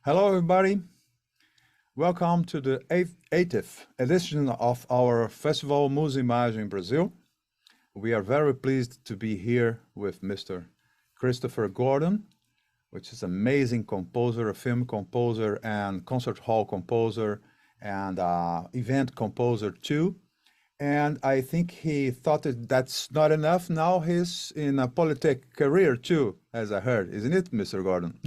Hello, everybody. Welcome to the 80th edition of our Festival Musicimagem in Brazil. We are very pleased to be here with Mr. Christopher Gordon, which is an amazing composer, a film composer, and concert hall composer, and event composer too. And I think he thought that that's not enough. Now he's in a politic career too, as I heard, isn't it, Mr. Gordon?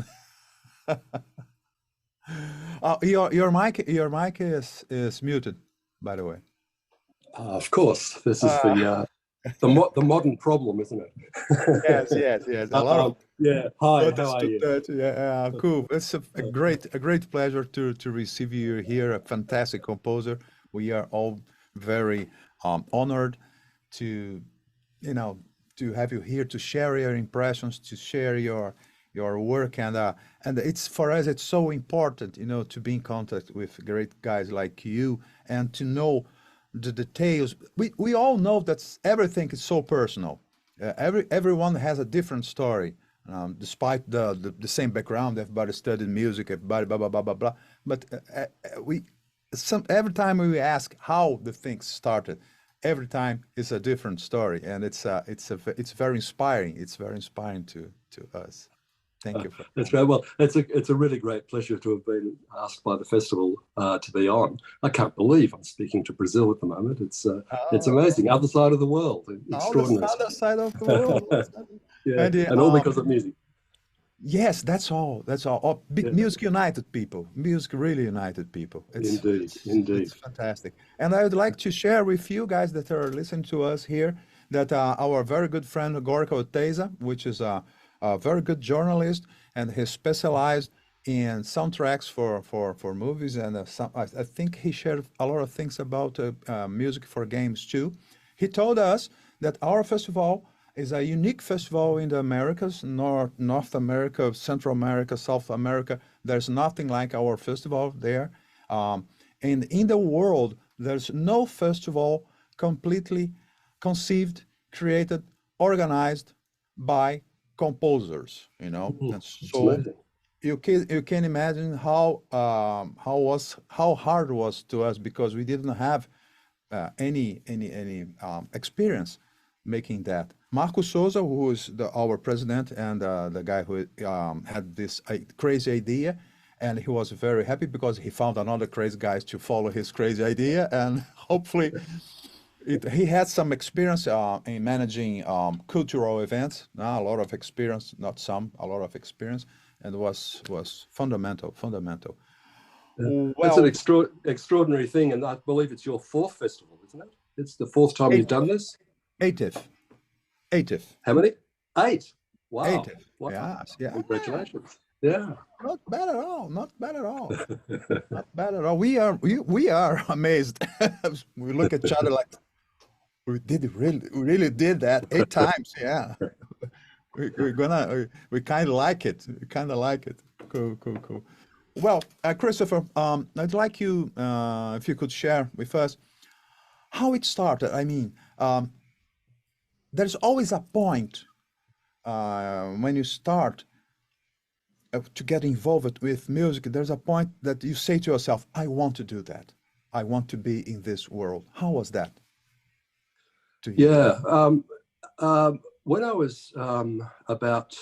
Your mic is muted, by the way. Of course, this is Uh, the modern problem, isn't it? yes. A lot of Yeah. Hi, how are understood you? that. Yeah, cool. It's a great pleasure to receive you here. A fantastic composer. We are all very honored to you know to have you here to share your impressions, to share your work, and it's for us it's so important, to be in contact with great guys like you and to know the details. We all know that everything is so personal. Everyone has a different story, despite the same background. Everybody studied music, everybody blah blah blah blah blah. But we some every time we ask how the things started, every time it's a different story, and it's very inspiring. It's very inspiring to us. Thank you for That's great. Well, it's a really great pleasure to have been asked by the festival to be on. I can't believe I'm speaking to Brazil at the moment. It's oh, amazing. Other side of the world. all the Extraordinary other stuff. side of the world. Yeah, And and all because of music. yes, that's all. That's all. Oh, Yeah, music united people. Music really united people. It's indeed, it's indeed. it's fantastic. And I would like to share with you guys that are listening to us here that our very good friend Gorka Oteza, which is a very good journalist, and he specialized in soundtracks for movies, and I think he shared a lot of things about music for games too. He told us that our festival is a unique festival in the Americas, North America, Central America, South America. There's nothing like our festival there. Um, and in the world, there's no festival completely conceived, created, organized by composers, And It's so amazing. you can imagine how hard it was to us because we didn't have any experience making that. Marco Souza, who is our president and the guy who had this crazy idea, and he was very happy because he found another crazy guy to follow his crazy idea, and hopefully he had some experience in managing cultural events. A lot of experience, not some, a lot of experience, and was fundamental, fundamental. Yeah. It's an Well, extraordinary thing, and I believe it's your fourth festival, isn't it? It's the fourth time you've eight, done this. 80th, 80th, How many? Eight. Wow. 80th. Wow. Yes, yeah. Congratulations. Yeah. Not bad at all. Not bad at all. Not bad at all. We are amazed. We look at each other like we really did that 8 times. Yeah, we kind of like it. We kind of like it. Cool, cool, cool. Well, Christopher, I'd like you if you could share with us how it started. I mean, there's always a point when you start to get involved with music. There's a point that you say to yourself, "I want to do that. I want to be in this world." How was that to you? Yeah. When I was about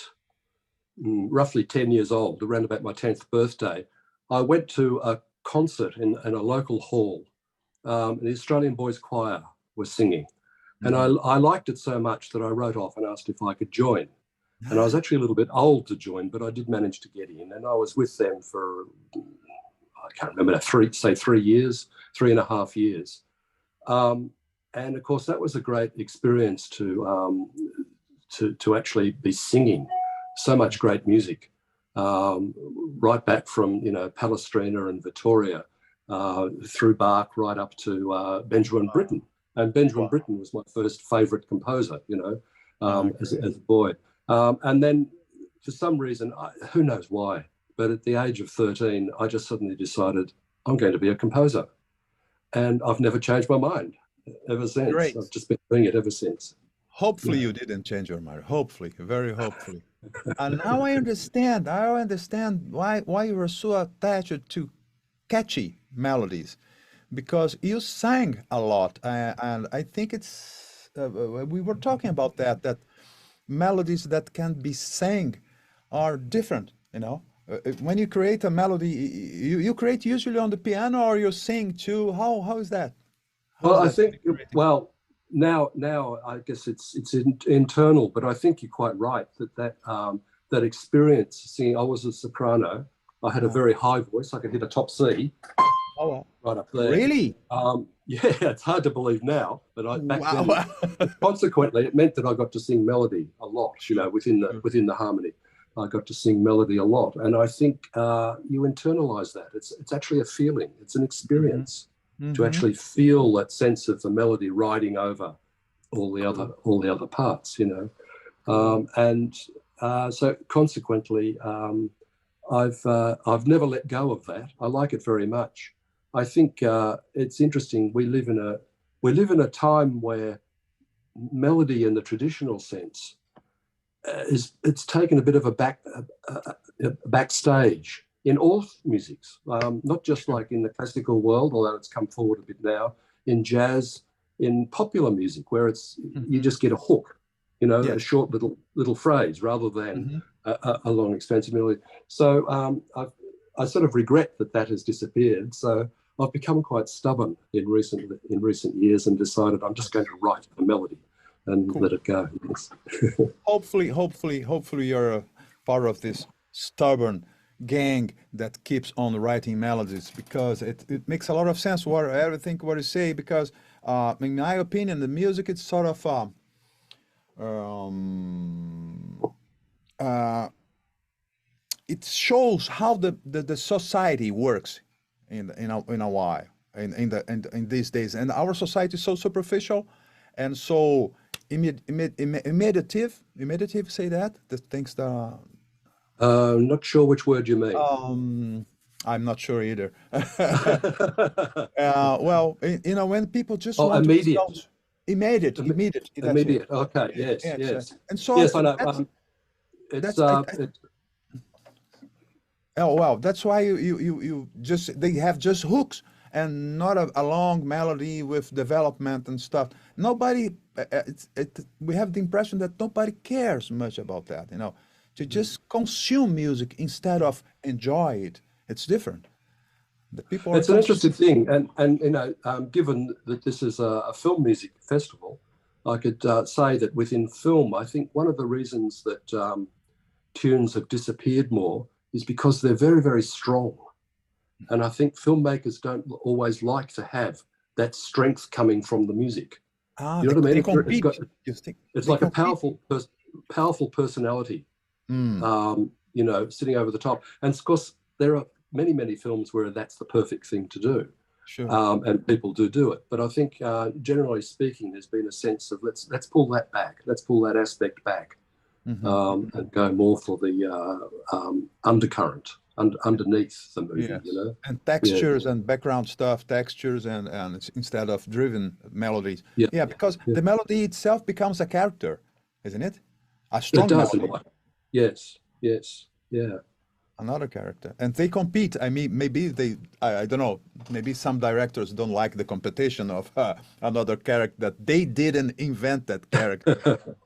roughly 10 years old, around about my 10th birthday, I went to a concert in a local hall. The Australian Boys Choir was singing. And Mhm. I liked it so much that I wrote off and asked if I could join. And I was actually a little bit old to join, but I did manage to get in. And I was with them for, I can't remember, 3 years, 3.5 years. And of course, that was a great experience to actually be singing so much great music, right back from Palestrina and Vittoria, through Bach right up to Benjamin Wow. Britten. And Benjamin Wow. Britten was my first favourite composer, as Okay. a boy. And then for some reason, who knows why, but at the age of 13, I just suddenly decided I'm going to be a composer. And I've never changed my mind ever since. Great. I've just been doing it ever since. Hopefully you didn't change your mind. Hopefully, very hopefully. And now I understand. I understand why you were so attached to catchy melodies, because you sang a lot, and I think it's we were talking about that melodies that can be sang are different. When you create a melody, you create usually on the piano, or you sing too. How is that? How Well, is I that think, creating? well, now I guess it's internal, but I think you're quite right that experience singing. I was a soprano. I had a Uh, very high voice. I could hit a top C oh, right up there. really? Yeah, it's hard to believe now, but back then, Wow. consequently, it meant that I got to sing melody a lot. Sure, sure. Within the harmony, I got to sing melody a lot, and I think you internalize that. It's actually a feeling. It's an Hmm. experience to Hmm. actually feel that sense of the melody riding over Cool, all the other parts. cool. And so consequently, I've never let go of that. I like it very much. I think it's interesting. We live in a time where melody, in the traditional sense, it's taken a bit of a backstage in all musics, not just Sure. like in the classical world, although it's come forward a bit now, in jazz, in popular music, where you Hmm. just get a hook, a Yes. short little phrase rather than Hmm. a long expansive melody. So I sort of regret that has disappeared. So I've become quite stubborn in recent years and decided I'm just going Yes. to write a melody and Cool. let it go. Yes. Hopefully you're a part of this stubborn gang that keeps on writing melodies, because it makes a lot of sense everything what you say, because in my opinion the music is sort of um, uh, it shows how the society works in a while in these days, and our society is so superficial and so imitative, say that the things that Not sure which word you mean. I'm not sure either. Well, when people just Oh, want to immediate. result immediate, that's it. Immediate. Okay. Yes. Yes, Yes. and so Yes. I know. that's It's that's oh well, that's why you just they have just hooks and not a long melody with development and stuff. Nobody, we have the impression that nobody cares much about that. To just consume music instead of enjoy it. It's different. The people are it's an interesting consuming. thing, and given that this is a film music festival, I could say that within film, I think one of the reasons that tunes have disappeared more is because they're very, very strong. And I think filmmakers don't always like to have that strength coming from the music. Ah, You know what I mean? they It's got compete. You think it's they like a compete? powerful personality, Mm, sitting over the top. And of course, there are many, many films where that's the perfect thing to do, sure. and people do it. But I think, generally speaking, there's been a sense of let's pull that back, let's pull that aspect back, Hmm. and go more for the undercurrent underneath the movie. Yes. And Yeah, textures and background stuff, textures and instead of driven melodies. yeah, Yeah, because yeah. the melody itself becomes a character, isn't it? A It strong does in a melody, way. Yes, yes, yeah. another character. And they compete. I mean, maybe I don't know, maybe some directors don't like the competition of another character that they didn't invent that character.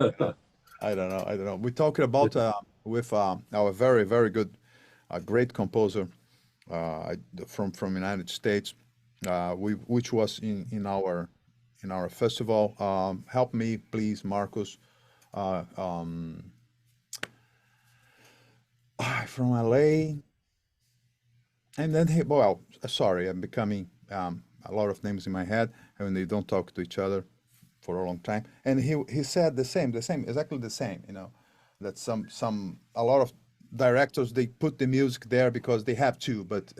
You know? I don't know. We're talking about with our very, very good, great composer from United States, which was in our festival. Help me, please, Marcus. Uh, um, from LA, and then sorry, I'm becoming a lot of names in my head, and they don't talk to each other for a long time. And he said the same, exactly the same. That a lot of directors they put the music there because they have to, but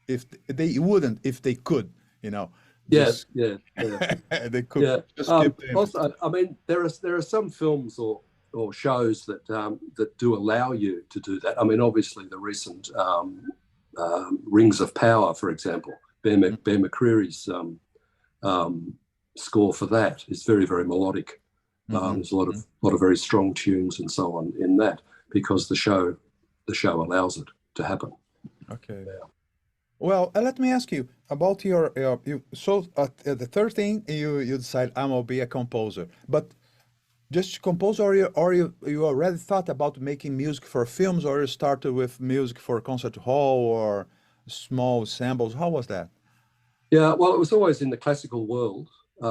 if they wouldn't, if they could, Yeah, just yeah, yeah, they could yeah. just keep the image. Also, I mean, there are some films or shows that do allow you to do that. I mean, obviously, the recent Rings of Power, for example, Bear McCreary's um, score for that is very, very melodic. There's a lot of very strong tunes and so on in that, because the show allows it to happen. Okay. Yeah. Well, let me ask you about your the third thing you decide I'm gonna be a composer, but just compose, or you already thought about making music for films, or you started with music for concert hall or small samples? How was that? Yeah, well, it was always in the classical world,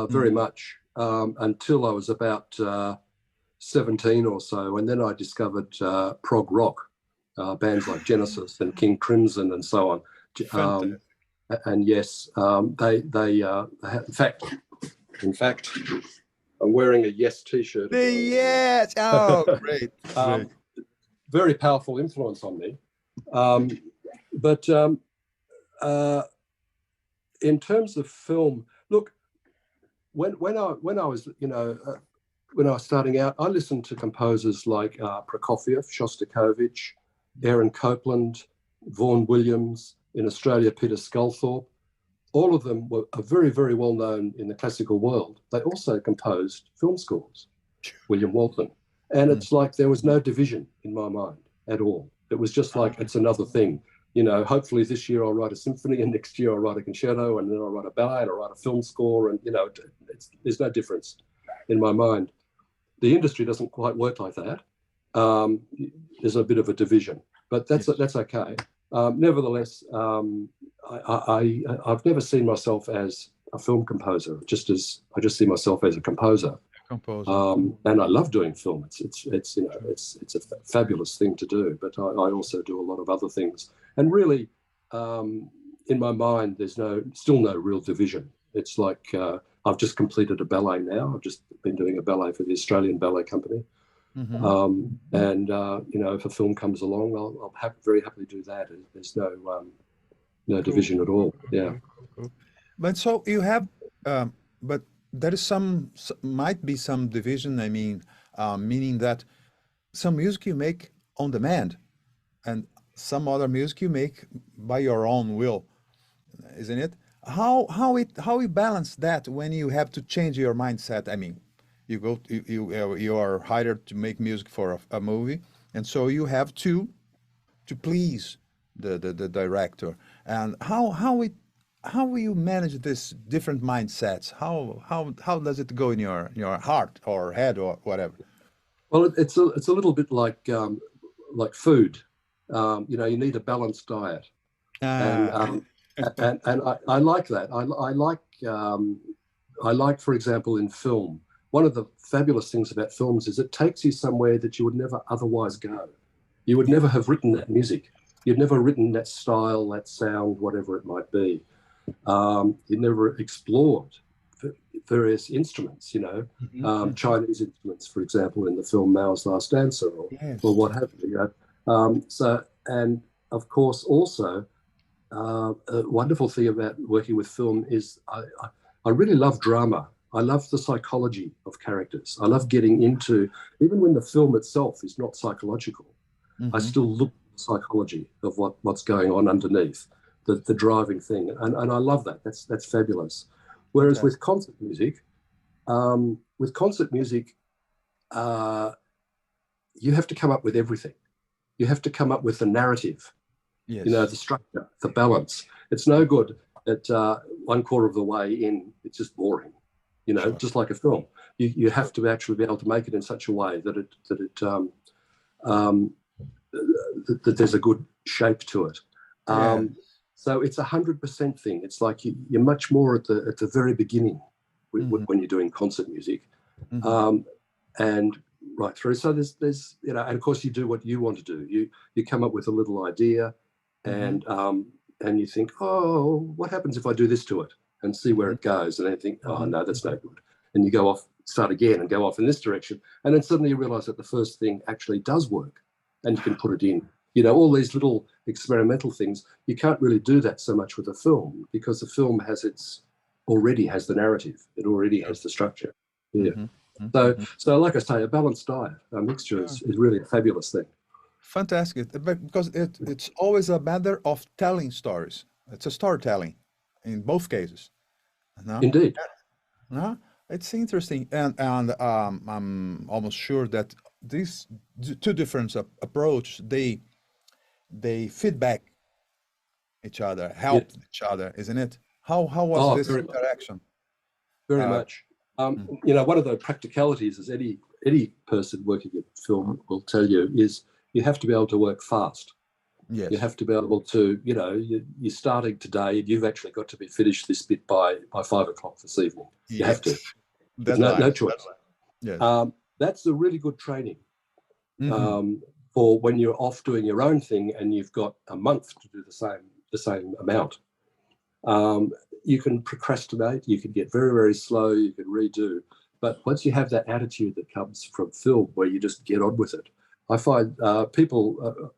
very much, until I was about 17 or so, and then I discovered prog rock, bands like Genesis and King Crimson and so on. And yes, in fact, I'm wearing a Yes T-shirt. Yes, oh, great, great. Very powerful influence on me. But in terms of film, look, when I was when I was starting out, I listened to composers like Prokofiev, Shostakovich, Aaron Copland, Vaughan Williams, in Australia, Peter Sculthorpe. All of them are very, very well known in the classical world. They also composed film scores, William Walton. And it's like there was no division in my mind at all. It was just like, it's another thing. Hopefully this year I'll write a symphony, and next year I'll write a concerto, and then I'll write a ballet, and I'll write a film score. And, there's no difference in my mind. The industry doesn't quite work like that. There's a bit of a division, but that's okay. Nevertheless, I've never seen myself as a film composer. I just see myself as a composer. And I love doing film. It's a fabulous thing to do. But I also do a lot of other things. And really, in my mind, there's still no real division. It's like I've just completed a ballet now. I've just been doing a ballet for the Australian Ballet Company. And if a film comes along, I'll very happily do that. There's no division at all. Yeah. But so you have, but there is might be some division. I mean, meaning that some music you make on demand, and some other music you make by your own will, isn't it? How you balance that when you have to change your mindset? I mean, you are hired to make music for a movie, and so you have to please the director. And how will you manage this different mindsets? How does it go in your heart or head or whatever? Well, it's a little bit like food. You need a balanced diet, and I like that. I like, for example, in film, one of the fabulous things about films is it takes you somewhere that you would never otherwise go. You would never have written that music. You'd never written that style, that sound, whatever it might be. You'd never explored various instruments, Chinese instruments, for example, in the film Mao's Last Dancer, or what have you. And of course, also, a wonderful thing about working with film is I really love drama. I love the psychology of characters. I love getting into, even when the film itself is not psychological, I still look at the psychology of what's going on underneath, the driving thing. And I love that. That's fabulous. Whereas with concert music, you have to come up with everything. You have to come up with the narrative, the structure, the balance. It's no good at 1/4 of the way in, it's just boring, just like a film. You have to actually be able to make it in such a way that that there's a good shape to it. So it's 100% thing. It's like you're much more at the very beginning when you're doing concert music, and right through. So there's and of course you do what you want to do. You come up with a little idea, and you think, oh, what happens if I do this to it, and see where it goes, and then you think, oh no, that's no good, and you go off, start again, and go off in this direction, and then suddenly you realise that the first thing actually does work, and you can put it in. All these little experimental things, you can't really do that so much with a film, because the film already has the narrative. It already has the structure. So like I say, a balanced diet, a mixture is really a fabulous thing. Fantastic, because it's always a matter of telling stories. It's a storytelling in both cases. No? Indeed. No? It's interesting, and I'm almost sure that these two different approach they feedback each other, Yeah. help each other, isn't it? How was Oh, this very much. interaction? Very Uh, much. You know, one of the practicalities, as any person working in film will tell you, is you have to be able to work fast. You yes, have to be able to, you know, you're starting today, and you've actually got to be finished this bit by 5 o'clock this evening. You have to. yes, There's no deadline. choice. Yes. That's a really good training Hmm. um, for when you're off doing your own thing and you've got a month to do the same amount. Um, you can procrastinate, you can get very, very slow, you can redo. But once you have that attitude that comes from film where you just get on with it, I find people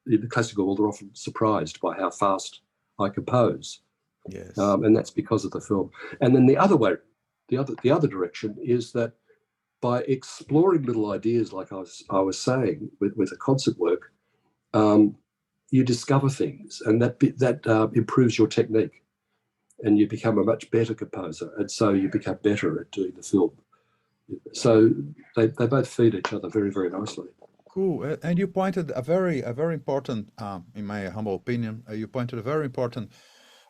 in the classical world are often surprised by how fast I compose. Yes. And that's because of the film. And then the other way, the other direction is that by exploring little ideas, like I was saying with the concert work, um, you discover things, and that improves your technique, and you become a much better composer, and so you become better at doing the film. So they both feed each other very, very nicely. Cool. And you pointed a very important, in my humble opinion, you pointed a very important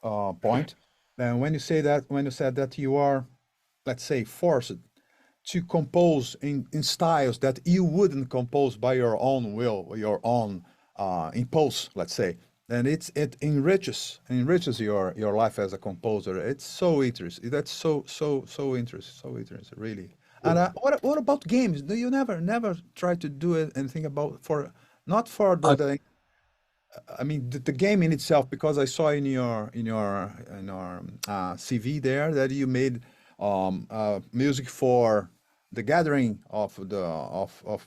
point. And when you say that, when you said that you are, let's say, forced to compose in styles that you wouldn't compose by your own will, or your own impulse, let's say, and it enriches your life as a composer. It's so interesting. That's so interesting, so interesting, really. And what about games? Do you never try to do anything about for not for I, the I mean the game in itself, because I saw in your CV there that you made music for the gathering of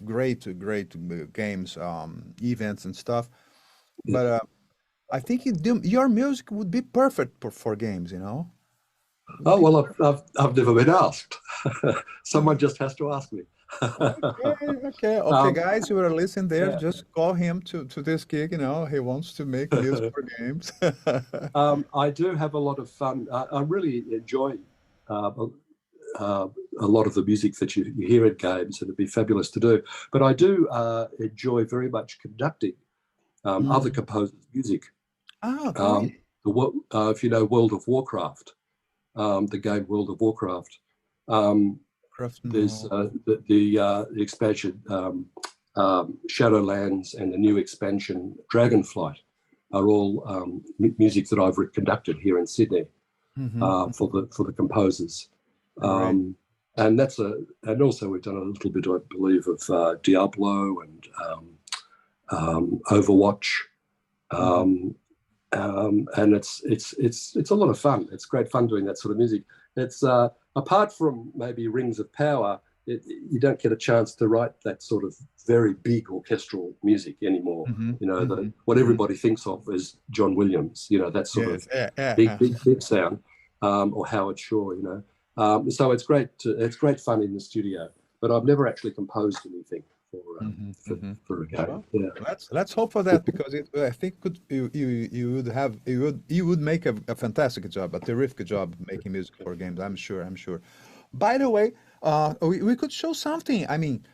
great games, events and stuff. But I think your music would be perfect for games. Would oh be well, I've never been asked. Someone just has to ask me. okay, um, guys, you are listening there. yeah. Just call him to this gig. He wants to make music for games. I do have a lot of fun. I really enjoy uh, uh, a lot of the music that you hear in games, and it'd be fabulous to do. But I do enjoy very much conducting other Mm. composers' music. Ah, Um, great. if you know World of Warcraft, the game World of Warcraft, um, Craft, there's no. the expansion Shadowlands, and the new expansion Dragonflight are all music that I've conducted here in Sydney Hmm. for the composers. Great. And and also we've done a little bit, I believe, of Diablo and Overwatch, Hmm. and it's a lot of fun. It's great fun doing that sort of music. It's apart from maybe Rings of Power, you don't get a chance to write that sort of very big orchestral music anymore. Hmm. You know, Hmm. what Hmm. everybody thinks of as John Williams. You know, that sort of Yes. Yeah. Yeah. big, Yeah. big, big sound, or Howard Shore. You know, so it's great fun in the studio. But I've never actually composed anything for um, Hmm. for, Hmm. for a game. Well, Yeah. let's hope for that, because I think you would make a fantastic job, a terrific job making music for games. I'm sure. I'm sure. By the way, we could show something. I mean,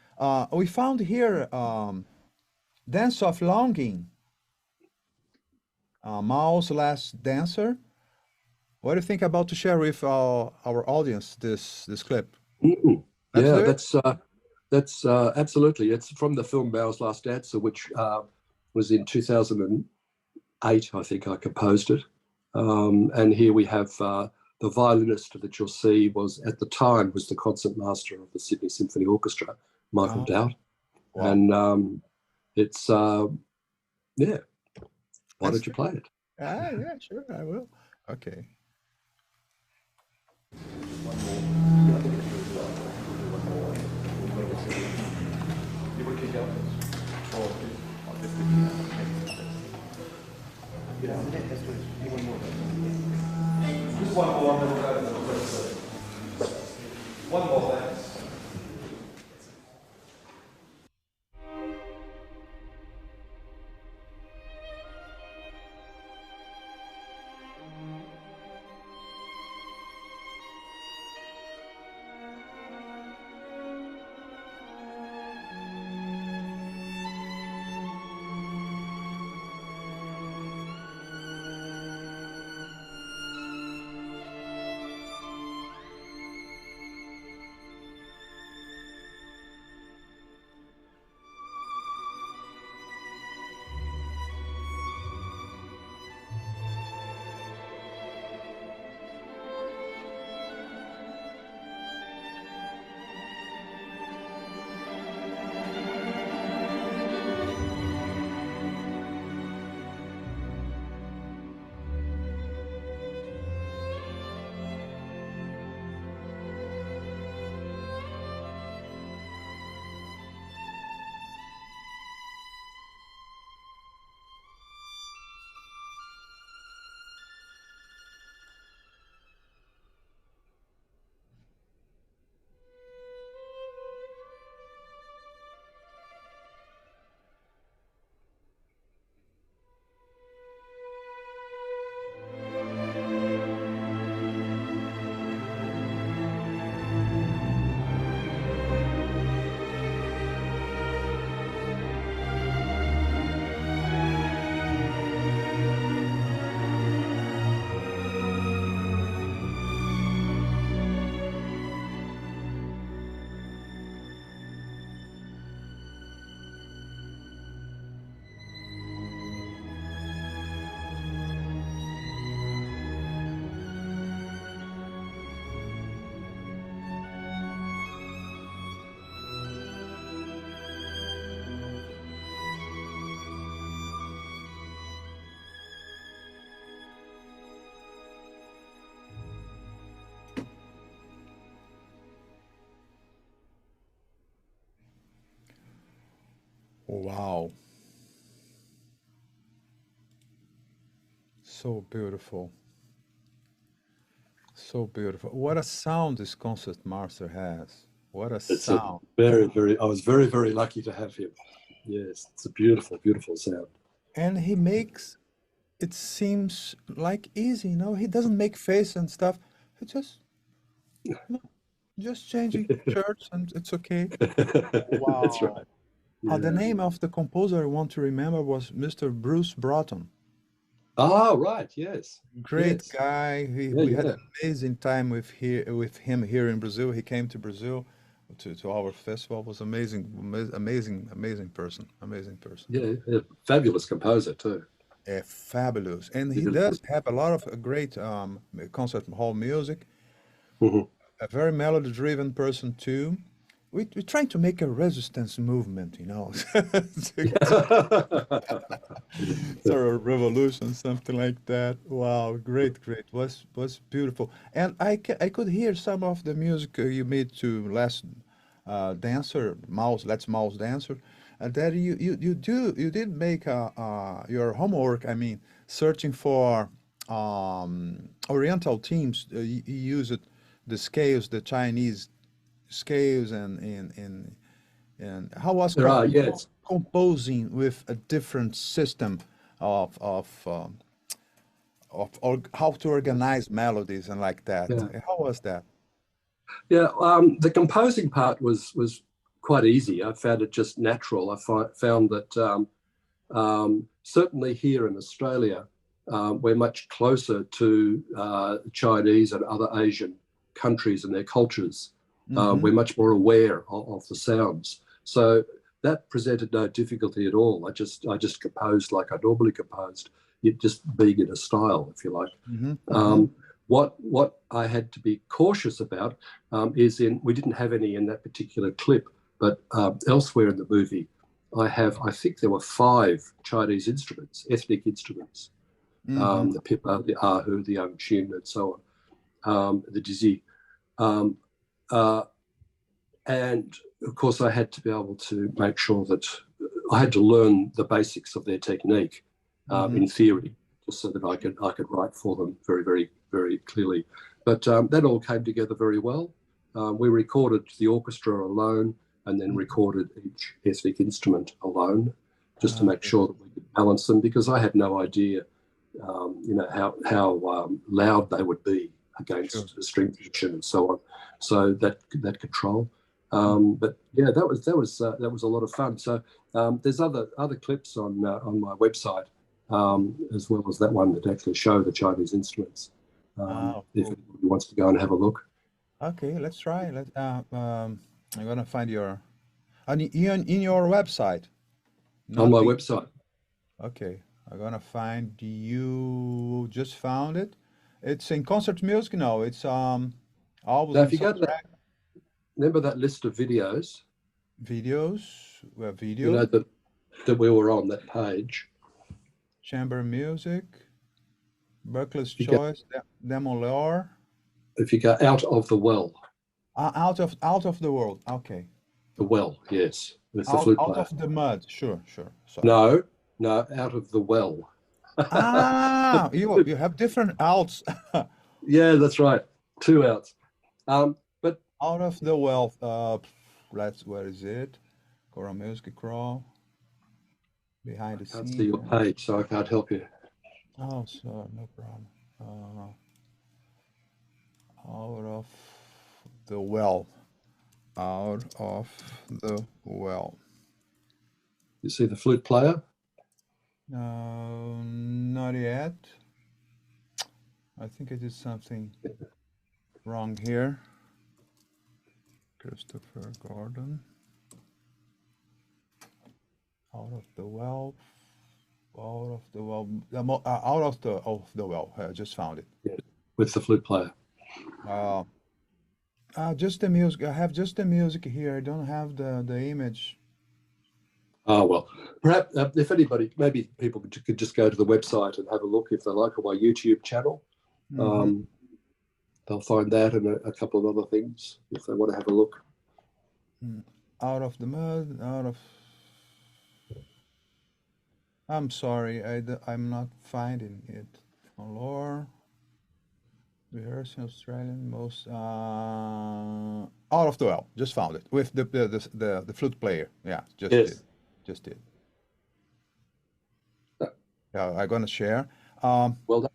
we found here Dance of Longing, Mao's Last Dancer. What do you think about to share with our audience this clip? Mm. Let's Yeah, do it. that's absolutely. It's from the film Mao's Last Dancer, which was in 2008. I think I composed it. And here we have the violinist that you'll see was at the time was the concert master of the Sydney Symphony Orchestra, Michael Oh, Dowd. wow. And it's yeah. Why Let's don't do you play it. it? Ah, yeah, sure, I will. Okay. Just one more, and then we'll go to the first. One more, thanks. Wow. So beautiful. So beautiful. What a sound this concert master has. What a It's a sound. I was very, very lucky to have him. Yes, it's a beautiful, beautiful sound. And he makes it seems like easy, you know. He doesn't make face and stuff. He just, you know, just changing chords and it's okay. That's Wow. right. The Yeah. name of the composer I want to remember was Mr. Bruce Broughton. Oh, right. Yes. Great Yes. guy. Yeah, We had yeah. an amazing time with him here in Brazil. He came to Brazil to our festival. It was amazing, amazing, amazing person. Amazing person. Yeah. A fabulous composer too. Fabulous. And he Beautiful. does have a lot of great concert hall music. Mhm. A very melody-driven person too. We're trying to make a resistance movement, you know. Sort of revolution, something like that. Wow, great, great. Was beautiful. And I could hear some of the music you made to last dancer, mouse, let's mouse dancer, and that you did make your homework. I mean, searching for Oriental themes. You used the scales, the Chinese scales, and how was There are, yes. composing with a different system of how to organize melodies and like that. Yeah. How was that? Yeah. The composing part was quite easy. I found it just natural. I found that certainly here in Australia, we're much closer to Chinese and other Asian countries and their cultures. Mm-hmm. We're much more aware of the sounds. So that presented no difficulty at all. I just composed like I normally composed, it just being in a style, if you like. Mm-hmm. Mm-hmm. What I had to be cautious about is we didn't have any in that particular clip, but elsewhere in the movie, I think there were 5 Chinese instruments, ethnic instruments, Mm-hmm. the pipa, the ahu, the angqin, and so on, the dizi. Um, uh, and of course, I had to be able to make sure that I had to learn the basics of their technique Mm-hmm. in theory, just so that I could write for them very, very, very clearly. But that all came together very well. We recorded the orchestra alone, and then recorded each ethnic instrument alone, just to make Okay. sure that we could balance them, because I had no idea, how loud they would be Sure. against the string position and so on. So that control. Mm. But yeah, that was a lot of fun. So there's other clips on my website, as well as that one that actually show the Chinese instruments. If Cool. anybody wants to go and have a look. Okay, let's try. I'm gonna find your in your website, On not my the. website. Okay, I'm gonna find you. Just found it. It's in concert music. No, it's albums Now, and if you go to soundtrack remember that list of videos, videos. We have you know, video, that we were on that page. chamber music, Berkeley's If you go, Choice, Demolor, if you go out of the well, out of the world. Okay, yes, with the flute out player. of the mud. Sure, sure. Sorry. No, out of the well. You have different outs. Yeah, that's right. 2 outs. But Out of the wealth. Where is it? Choral music crawl. Behind the I can't see scene. your page, so I can't help you. Oh, so no problem. Out of the well. Out of the well. You see the flute player? Not yet. I think I did something wrong here. Christopher Gordon. Out of the well. Out of the well. Out of the well. I just found it. Yeah, with the flute player. Just the music. I have just the music here. I don't have the image. Oh, well, perhaps if anybody, maybe people could just go to the website and have a look if they like, on my YouTube channel. Mm-hmm. They'll find that and a couple of other things if they want to have a look. Out of the mud. Out of. I'm sorry, I'm not finding it. Allure, rehearsing Australian most out of 12. Just found it with the flute player. Yeah, Yes. just did. Uh, Yeah, I'm gonna share. Um, Well done.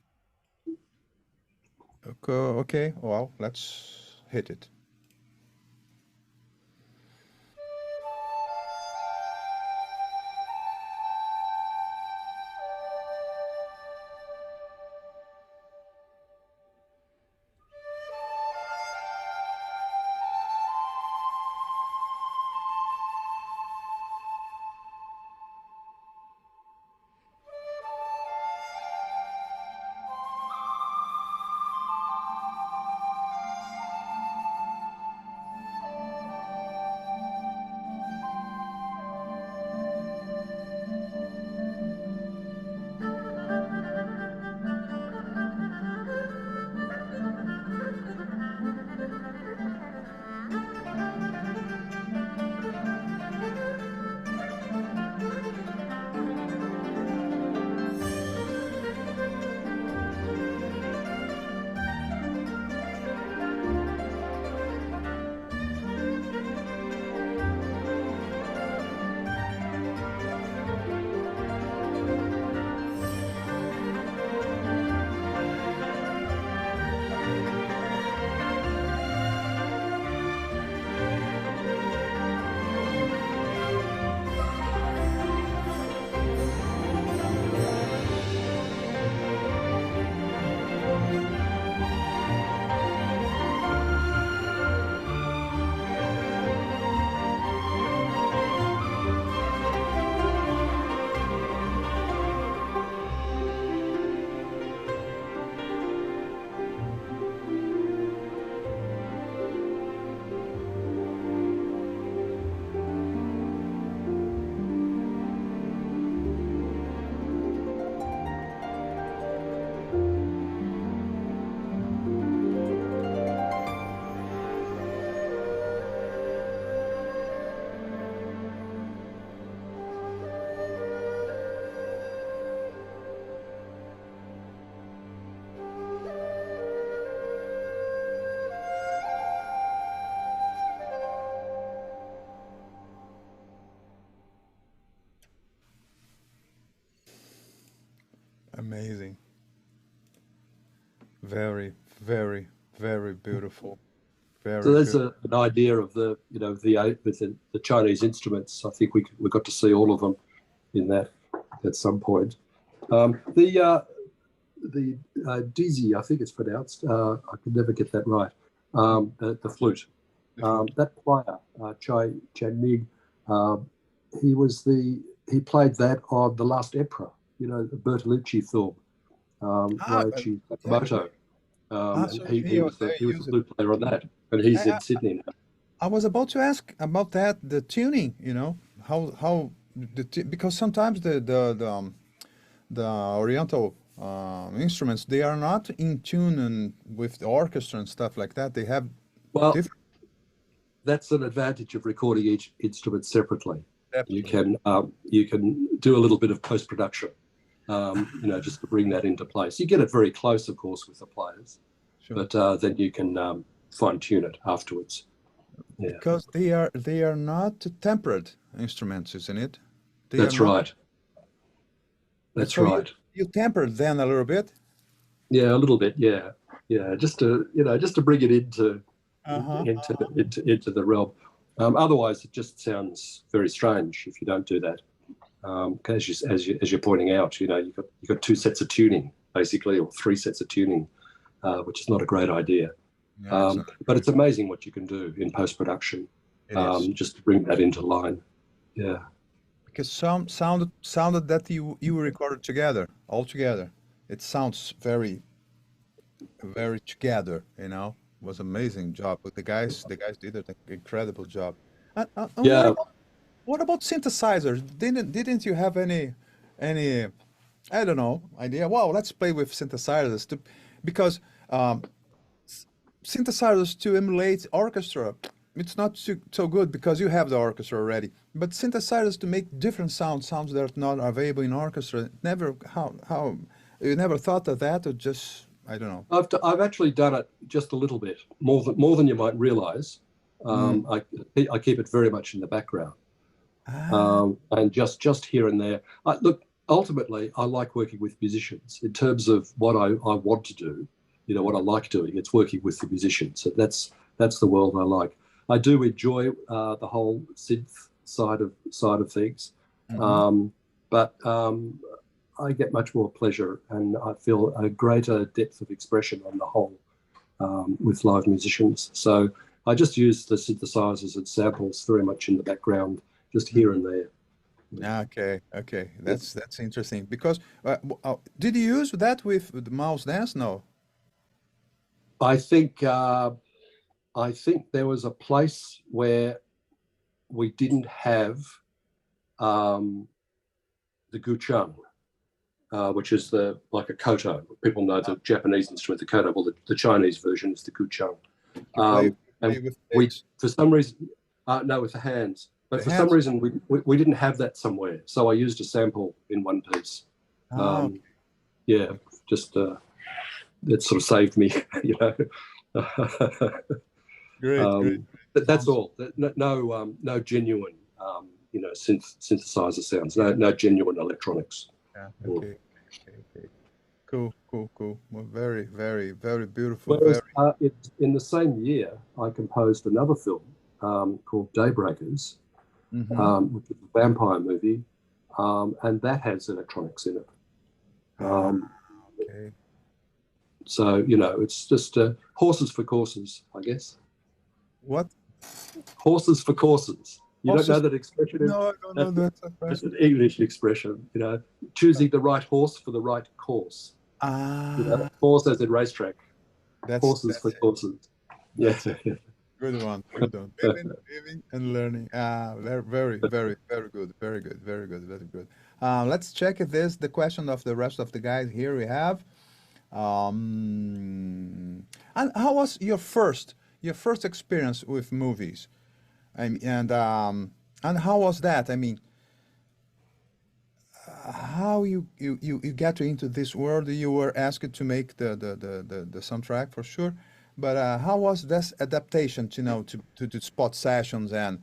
okay, well, let's hit it. Amazing. Very, very, very beautiful. So Very there's good. an idea of with the Chinese instruments. I think we got to see all of them in that at some point. The Dizzy, I think it's pronounced. I could never get that right. The flute. The flute. That player, Chai Chan Mig, he played that on the Last Emperor. The Bertolucci film, Ah, Ryuichi yeah. Sakamoto. And So he they was the use it. flute player on that, and he's I, in Sydney now. I was about to ask about that, the tuning, how because sometimes the Oriental instruments, they are not in tune and with the orchestra and stuff like that. They have Well, different. that's an advantage of recording each instrument separately. Definitely. You can do a little bit of post production, just to bring that into place. You get it very close, of course, with the players, Sure. but then you can fine tune it afterwards. Yeah, Because they are not tempered instruments, isn't it? They are that's not. right. That's So you right. you tempered them a little bit. Yeah, a little bit. Yeah, yeah. Just to bring it Uh-huh. into the realm. Otherwise, it just sounds very strange if you don't do that. As you're pointing out, you've got two sets of tuning basically, or three sets of tuning, which is not a great idea. Yeah, it's not But good. it's amazing what you can do in post production, It is. just to bring that into line. Yeah, Because some sounded that you recorded together, all together. It sounds very, very together, It was amazing job. But the guys did an incredible job. And yeah. what about synthesizers? Didn't you have any I don't know idea? Wow, let's play with synthesizers because um, synthesizers to emulate orchestra. it's not so good because you have the orchestra already. But synthesizers to make different sounds that are not available in orchestra. Never how you never thought of that, or just I don't know. I've actually done it just a little bit more than you might realize. Mm. I keep it very much in the background, Ah, and just here and there. Look, ultimately, I like working with musicians in terms of what I want to do. You know, what I like doing. It's working with the musicians. So that's the world I like. I do enjoy the whole synth side of things, mm-hmm. but I get much more pleasure and I feel a greater depth of expression on the whole with live musicians. So I just use the synthesizers and samples very much in the background, just here and there. Okay, that's interesting because did you use that with the mouse dance? No. I think there was a place where we didn't have the guchang, which is like a koto. People know the Japanese instrument, the koto. Well, the Chinese version is the guchang. You play And with we, sticks, for some reason, no, with the hands. But the for some hands. reason, we didn't have that somewhere. So I used a sample in one piece. Ah, Um, yeah, just that sort of saved me, you know. great. But that's Sounds all. No genuine, synthesizer sounds. No genuine electronics. yeah. Mm. Okay. Cool. Well, very beautiful. Whereas in the same year, I composed another film called Daybreakers, Mm-hmm. which is a vampire movie, and that has electronics in it. Ah, Um, okay. so, it's just horses for courses, I guess. What? Horses for courses. You don't know Horses? that expression? No, I don't know that. That's an English expression, choosing the right horse for the right course. Ah, Horse as in racetrack, horses for that's it. courses. Yeah. That's it. Good one. Living and learning. Ah, very good. Very good. Let's check if there's the question of the rest of the guys here we have. And how was your first experience with movies? And how was that? I mean, how you get into this world? You were asked to make the soundtrack for sure, but how was this adaptation? To the spot sessions and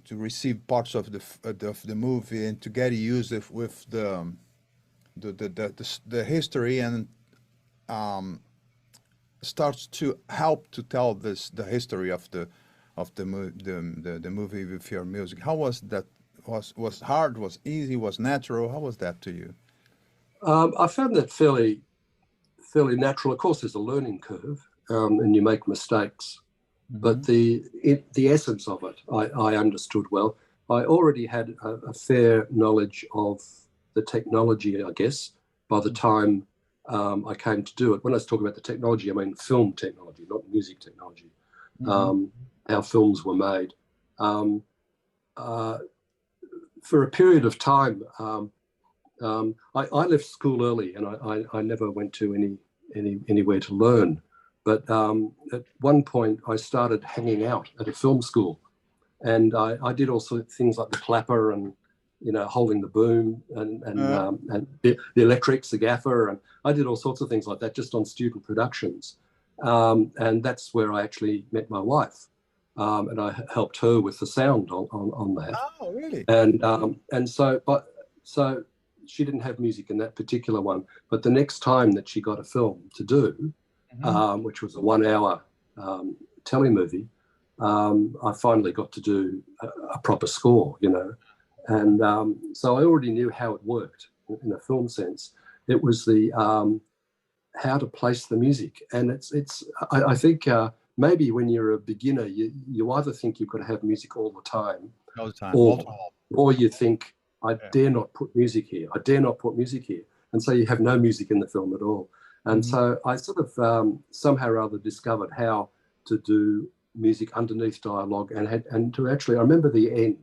to receive parts of the movie and to get used with the history and um, starts to help to tell the history of the movie with your music. How was that? Was hard? Was easy? Was natural? How was that to you? I found that fairly natural. Of course, there's a learning curve, and you make mistakes. Hmm. But the essence of it, I understood well. I already had a fair knowledge of the technology, I guess, by the time I came to do it. When I talk about the technology, I mean film technology, not music technology. Hmm. Um, how films were made. Um, uh, for a period of time, I left school early, and I never went to anywhere to learn. But at one point, I started hanging out at a film school, and I did all sorts of things like the clapper and holding the boom Uh, and the electrics, the gaffer, and I did all sorts of things like that just on student productions. And that's where I actually met my wife, and I helped her with the sound on that. oh, really? And so she didn't have music in that particular one, but the next time that she got a film to do, Hmm. which was a 1 hour telemovie, I finally got to do a proper score, and so I already knew how it worked in a film sense. It was the how to place the music, and I think maybe when you're a beginner, you either think you've got to have music all the time, All the time, wall to or wall. or you think, I Yeah. dare not put music here. I dare not put music here. And so you have no music in the film at all. And Hmm. so I sort of somehow or other discovered how to do music underneath dialogue and to actually, I remember the end,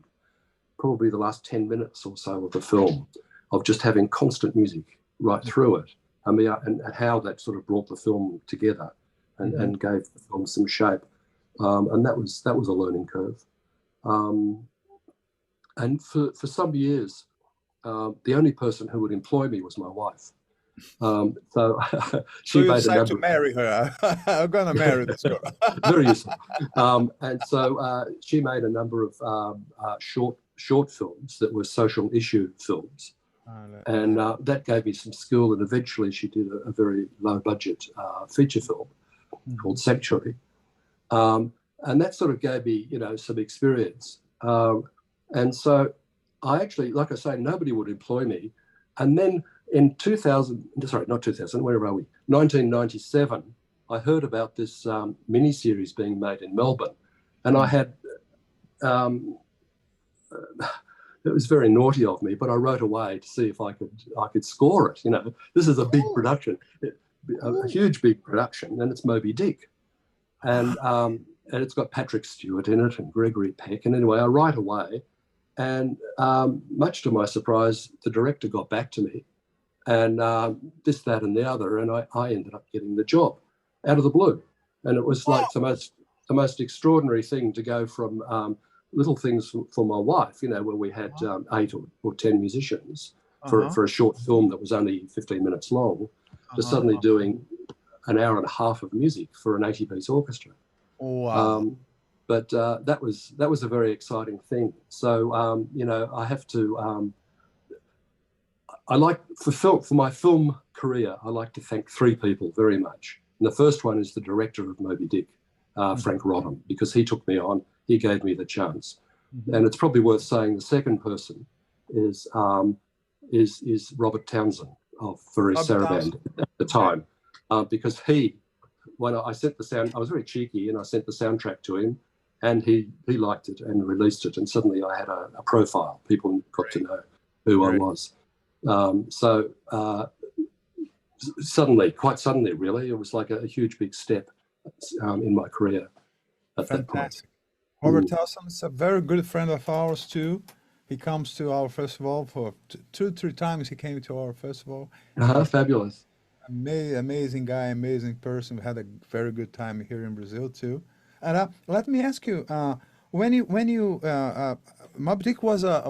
probably the last 10 minutes or so of the film, of just having constant music right through it. I mean, and how that sort of brought the film together Hmm. and gave the film some shape. and that was a learning curve. And for some years, the only person who would employ me was my wife. So she So you made a decided number to marry her. I'm gonna marry this girl. very useful. And so she made a number of short films that were social issue films. And that gave me some skill, and eventually she did a very low budget feature film called Sanctuary. And that sort of gave me, some experience. And so I actually, like I say, nobody would employ me. And then in 1997, I heard about this miniseries being made in Melbourne. And I had, it was very naughty of me, but I wrote away to see if I could score it. This is a big production, a huge big production, and it's Moby Dick. And it's got Patrick Stewart in it and Gregory Peck. And anyway, I write away. And much to my surprise, the director got back to me and this, that, and the other. And I ended up getting the job out of the blue. And it was like the most extraordinary thing to go from little things for my wife, where we had 8 or 10 musicians for a short film that was only 15 minutes long, to suddenly doing an hour and a half of music for an 80-piece orchestra. Wow. But that was a very exciting thing. So I have to. I like for my film career, I like to thank 3 people very much. And the first one is the director of Moby Dick, Frank Rodham, because he took me on. He gave me the chance. And it's probably worth saying the second person is Robert Townsend of Very Saraband at the time, because when I sent the sound, I was very cheeky, and I sent the soundtrack to him. And he liked it and released it. And suddenly I had a profile. People got to know who I was. Quite suddenly, really, it was like a huge, big step in my career at that point. Robert Townsend is a very good friend of ours, too. He comes to our festival for 2-3 times. He came to our festival. Fabulous. Amazing guy, amazing person. We had a very good time here in Brazil, too. And let me ask you, when you Moby Dick was a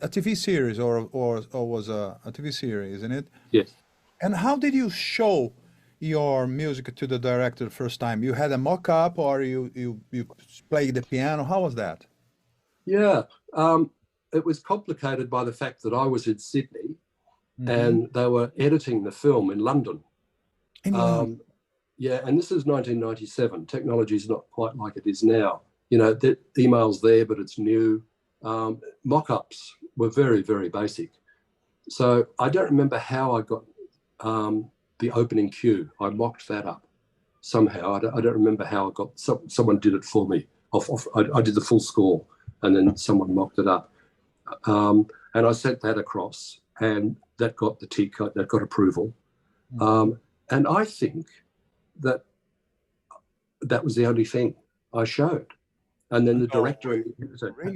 TV series or was a TV series, isn't it? Yes. And how did you show your music to the director the first time? You had a mock-up, or you played the piano? How was that? Yeah, it was complicated by the fact that I was in Sydney, and they were editing the film in London. Yeah, and this is 1997. Technology is not quite like it is now. The email's there, but it's new. Mock-ups were very, very basic. So I don't remember how I got the opening cue. I mocked that up somehow. I don't remember how I got. Someone did it for me. I did the full score, and then someone mocked it up. And I sent that across, and that got the tick. That got approval. And I think that was the only thing I showed. And then the director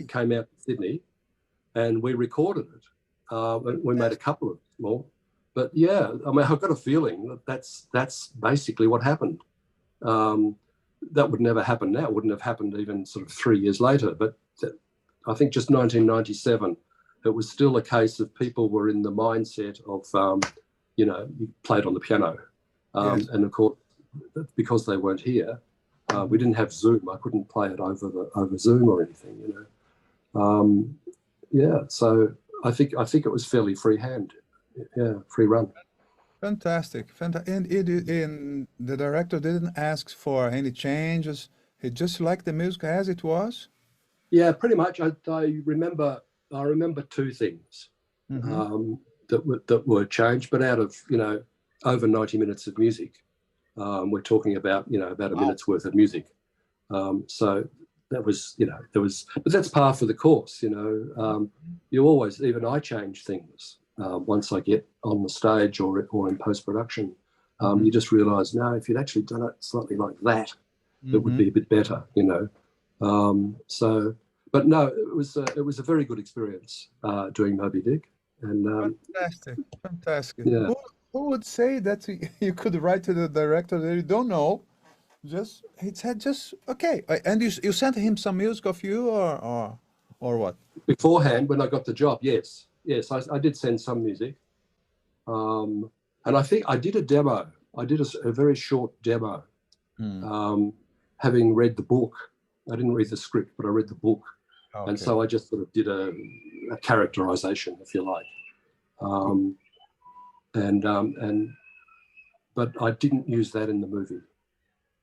came out to Sydney, and we recorded it. We made a couple of more. But yeah, I mean, I've got a feeling that's basically what happened. That would never happen now. It wouldn't have happened even sort of 3 years later. But I think just 1997, it was still a case of people were in the mindset of, you played on the piano. And of course, because they weren't here, we didn't have Zoom. I couldn't play it over Zoom or anything, so I think it was fairly free hand, free run. Fantastic. And the director didn't ask for any changes. He just liked the music as it was. Yeah, pretty much. I remember 2 things that were changed, but out of over 90 minutes of music. We're talking about, about a minute's worth of music. So that was, but that's par for the course, you always, even I change things once I get on the stage or in post-production. You just realise, no, if you'd actually done it slightly like that, it would be a bit better, but no, it was a very good experience doing Moby Dick. And fantastic. Yeah. Who would say that you could write to the director that you don't know, Just he said just okay. And you sent him some music of you or what? Beforehand, when I got the job, yes, I did send some music, and I think I did a demo. I did a very short demo, having read the book. I didn't read the script, but I read the book, and Okay. so I just sort of did a characterization, if you like, but I didn't use that in the movie.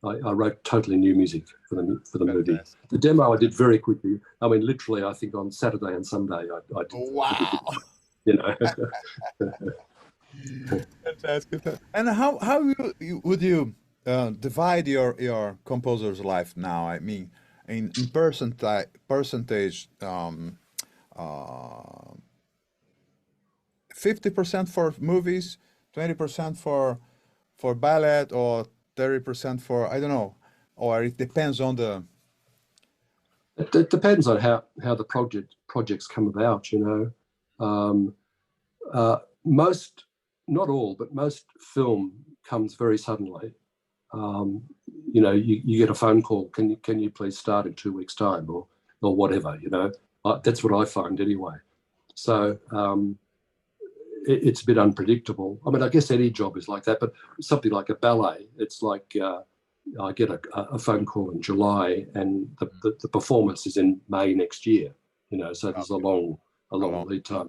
I wrote totally new music for the movie. Fantastic. The demo I did very quickly. I mean, literally, I think on Saturday and Sunday I did. Wow. You know. Fantastic. And how would you divide your composer's life now? I mean, in percentage, 50% for movies, 20% for ballet, or 30% for I don't know, or it depends on the. It depends on how the projects come about. You know, most, not all, but most film comes very suddenly. You know, you get a phone call. Can you please start in 2 weeks' time, or whatever. You know, that's what I find anyway. So it's a bit unpredictable. I mean, I guess any job is like that, but something like a ballet, it's like I get a phone call in July, and the performance is in May next year. You know, so there's a long lead time.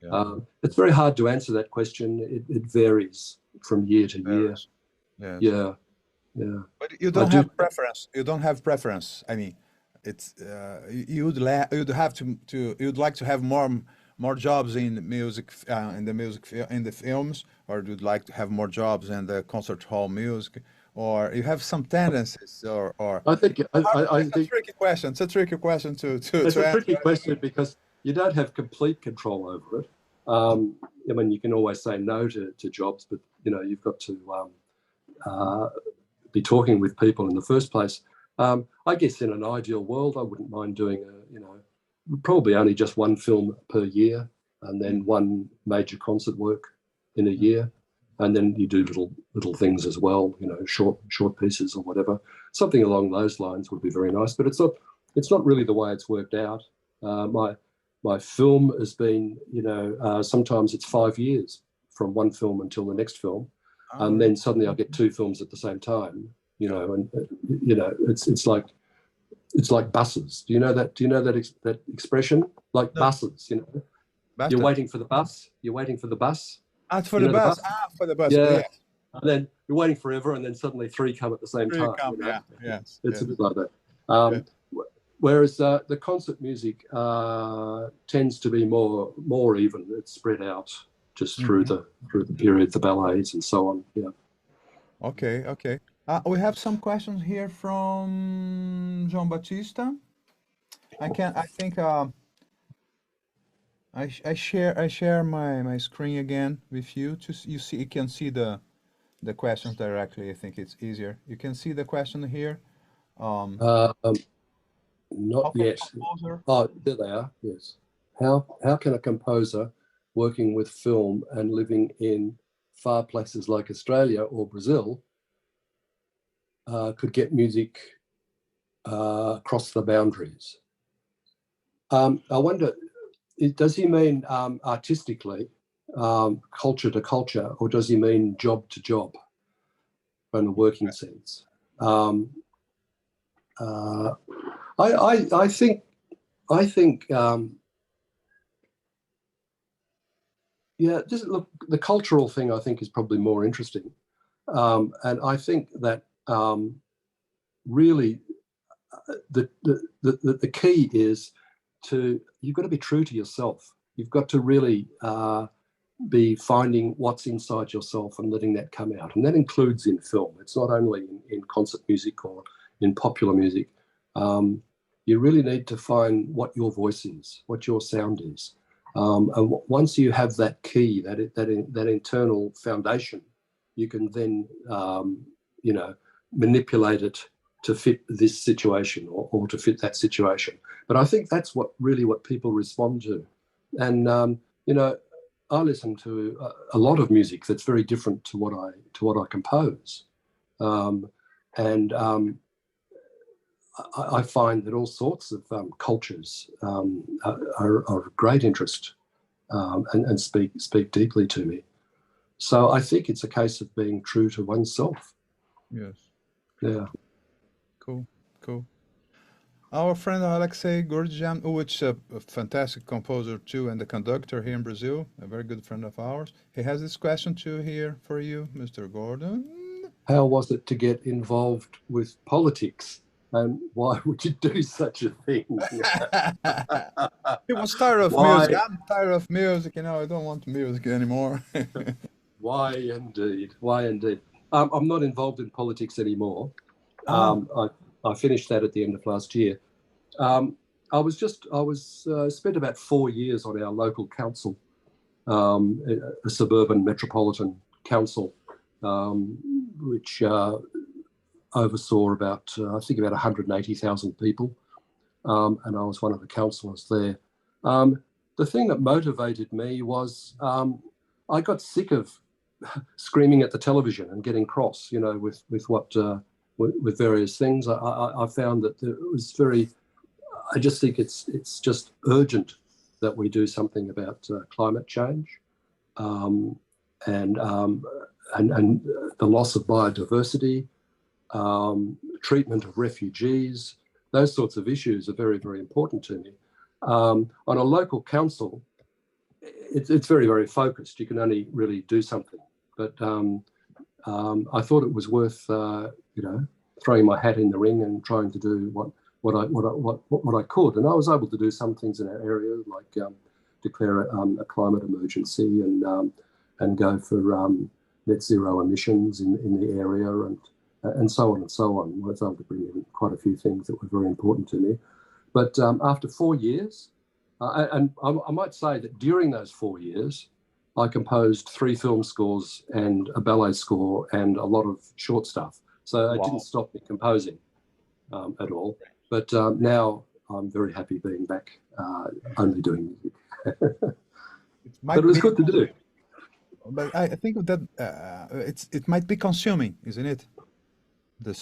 Yeah. It's very hard to answer that question. It varies from year to year. Yes. Yeah. But you don't have preference. You don't have preference. I mean, it's you'd like to have more jobs in music in the films, or you'd like to have more jobs in the concert hall music, or you have some tendencies, or I think it's a tricky question. It's a tricky question to it's a answer. tricky question because you don't have complete control over it. I mean, you can always say no to jobs, but you know, you've got to be talking with people in the first place. I guess in an ideal world, I wouldn't mind doing probably only just one film per year, and then one major concert work in a year, and then you do little things as well, you know, short pieces or whatever. Something along those lines would be very nice, but it's not really the way it's worked out. My film has been, you know, sometimes it's 5 years from one film until the next film, and then suddenly I get 2 films at the same time, you know, and you know, it's like buses. Do you know that? That expression? Like buses, you know. You're waiting for the bus. You're waiting for the bus. For the bus. For the bus. Yeah. And then you're waiting forever, and then suddenly 3 come at the same time. You know? Yeah. Yes. It's a bit like that. Whereas the concert music tends to be more even. It's spread out just through the period, the ballets and so on. Yeah. Okay. We have some questions here from João Batista. I think I share my screen again with you you can see the questions directly. I think it's easier. You can see the question here. Not yet. Oh, there they are. Yes. How can a composer working with film and living in far places like Australia or Brazil could get music across the boundaries? I wonder, does he mean artistically, culture to culture, or does he mean job to job in a working sense? I think yeah, just look, the cultural thing I think is probably more interesting, and I think that really the key is you've got to be true to yourself. You've got to really be finding what's inside yourself and letting that come out, and that includes in film. It's not only in concert music or in popular music. You really need to find what your voice is, what your sound is. And once you have that key, that internal foundation, you can then, you know, manipulate it to fit this situation or to fit that situation. But I think that's what people respond to. And, you know, I listen to a lot of music that's very different to what I compose. And I find that all sorts of cultures are of great interest and speak deeply to me. So I think it's a case of being true to oneself. Yes. Yeah. Cool. Cool. Our friend Alexei Gurdjian, which is a fantastic composer too, and the conductor here in Brazil, a very good friend of ours. He has this question too here for you, Mr. Gordon. How was it to get involved with politics? And why would you do such a thing? He was tired of Why? music. I'm tired of music. I don't want music anymore. Why indeed? Why indeed? I'm not involved in politics anymore. I finished that at the end of last year. I spent about 4 years on our local council, a suburban metropolitan council, which oversaw about, I think about 180,000 people. And I was one of the councillors there. The thing that motivated me was I got sick of screaming at the television and getting cross, with various things. I found that it was I just think it's just urgent that we do something about climate change and the loss of biodiversity, treatment of refugees. Those sorts of issues are very, very important to me. On a local council, it's very, very focused. You can only really do something. But I thought it was worth, throwing my hat in the ring and trying to do what I could. And I was able to do some things in our area, like declare a climate emergency and go for net zero emissions in the area and so on and so on. I was able to bring in quite a few things that were very important to me. But after 4 years, and I might say that during those 4 years, I composed 3 film scores and a ballet score and a lot of short stuff. So it didn't stop me composing at all. But now I'm very happy being back only doing music. But it was good to do. But I think that it might be consuming, isn't it?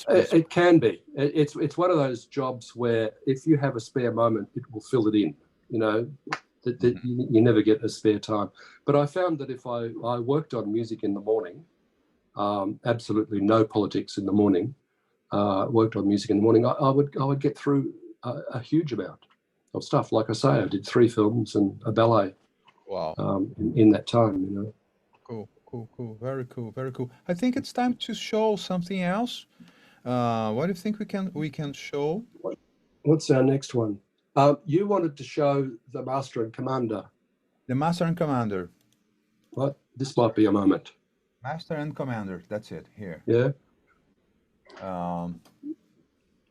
It can be. It's one of those jobs where if you have a spare moment, it will fill it in. You never get a spare time. But I found that if I worked on music in the morning, absolutely no politics in the morning, worked on music in the morning, I would get through a huge amount of stuff. Like I say, I did 3 films and a ballet. Wow. In that time, Cool. Very cool. I think it's time to show something else. What do you think we can show? What's our next one? You wanted to show the Master and Commander. The Master and Commander. What? This might be a moment. Master and Commander. That's it. Here. Yeah.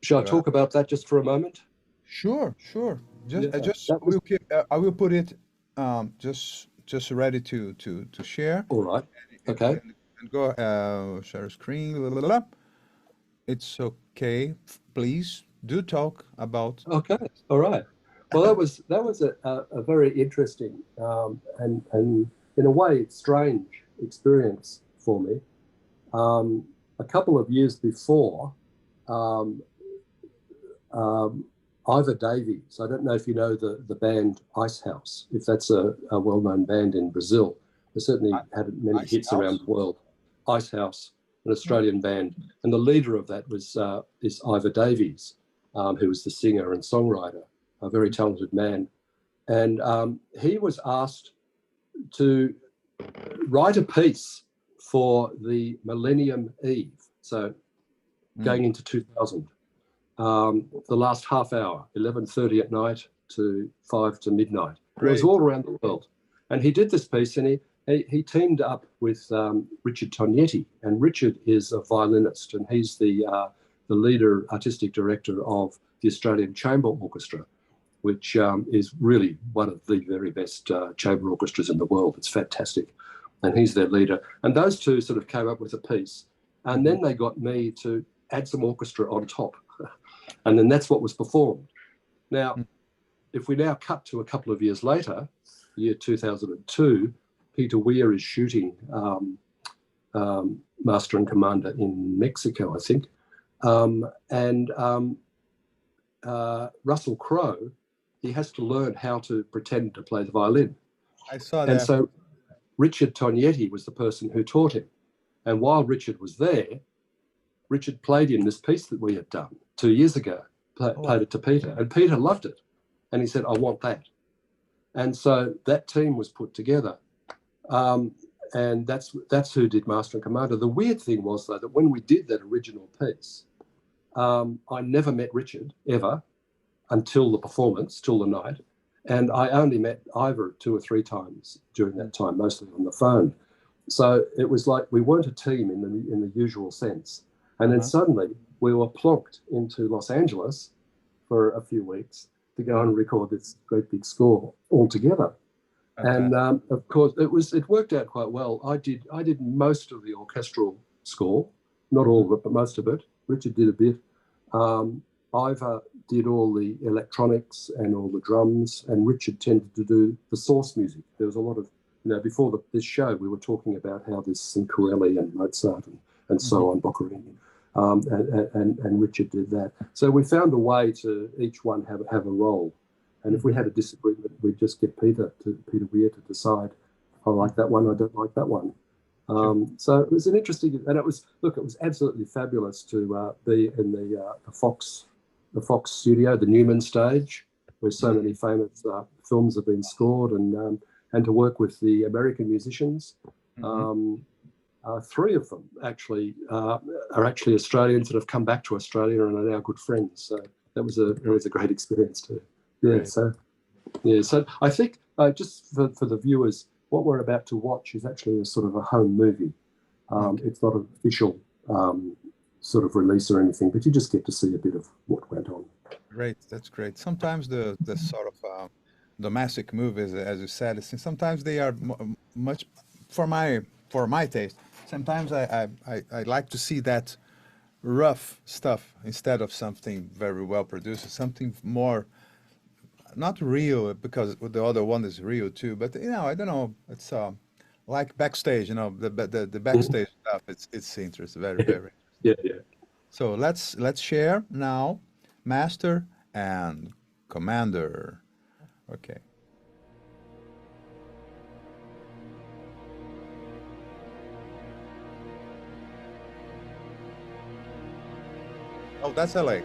Shall I talk about that just for a moment? Sure. I will put it just ready to share. All right. Okay. And go share screen. It's okay. Please do talk about. Okay. All right. Well, that was a very interesting and in a way strange experience for me. A couple of years before, Ivor Davies, I don't know if you know the band Icehouse, if that's a well-known band in Brazil. They certainly had many hits around the world. Icehouse, an Australian band. And the leader of that was is Ivor Davies, who was the singer and songwriter, a very talented man. And he was asked to write a piece for the Millennium Eve, so going into 2000. The last half hour, 11:30 at night to 5 to midnight. It was all around the world. And he did this piece and he teamed up with Richard Tognetti. And Richard is a violinist and he's the leader, artistic director of the Australian Chamber Orchestra, which is really one of the very best chamber orchestras in the world. It's fantastic. And he's their leader. And those two sort of came up with a piece. And then they got me to add some orchestra on top. And then that's what was performed. Now, if we now cut to a couple of years later, year 2002, Peter Weir is shooting Master and Commander in Mexico, I think. And Russell Crowe, he has to learn how to pretend to play the violin. I saw And that. so Richard Tognetti was the person who taught him. And while Richard was there, Richard played him this piece that we had done 2 years ago, played it to Peter. And Peter loved it. And he said, I want that. And so that team was put together. And that's who did Master and Commander. The weird thing was, though, that when we did that original piece, I never met Richard, ever, until the performance, till the night. And I only met Ivor 2 or 3 times during that time, mostly on the phone. So it was like we weren't a team in the usual sense. And then suddenly we were plonked into Los Angeles for a few weeks to go and record this great big score all together. Okay. And of course, it worked out quite well. I did most of the orchestral score, not all of it, but most of it. Richard did a bit. Ivor did all the electronics and all the drums, and Richard tended to do the source music. There was a lot of, before this show, we were talking about how there's some Corelli and Mozart and so on, Boccherini, and Richard did that. So we found a way to each one have a role. And if we had a disagreement, we'd just get Peter Weir to decide, I like that one, I don't like that one. So it was an interesting, and it was absolutely fabulous to be in the Fox studio, the Newman stage, where so many famous films have been scored, and to work with the American musicians. 3 of them actually are actually Australians that have come back to Australia and are now good friends. So that was a great experience too. Yeah. Right. So I think just for the viewers, what we're about to watch is actually a sort of a home movie. It's not an official sort of release or anything, but you just get to see a bit of what went on. Great, that's great. Sometimes the sort of domestic movies, as you said, sometimes they are much for my taste. Sometimes I like to see that rough stuff instead of something very well produced, something more not real, because the other one is real too. But I don't know. It's like backstage, the backstage stuff. It's interesting, very very. Yeah. So let's share now, Master and Commander. Okay. Oh, that's LA.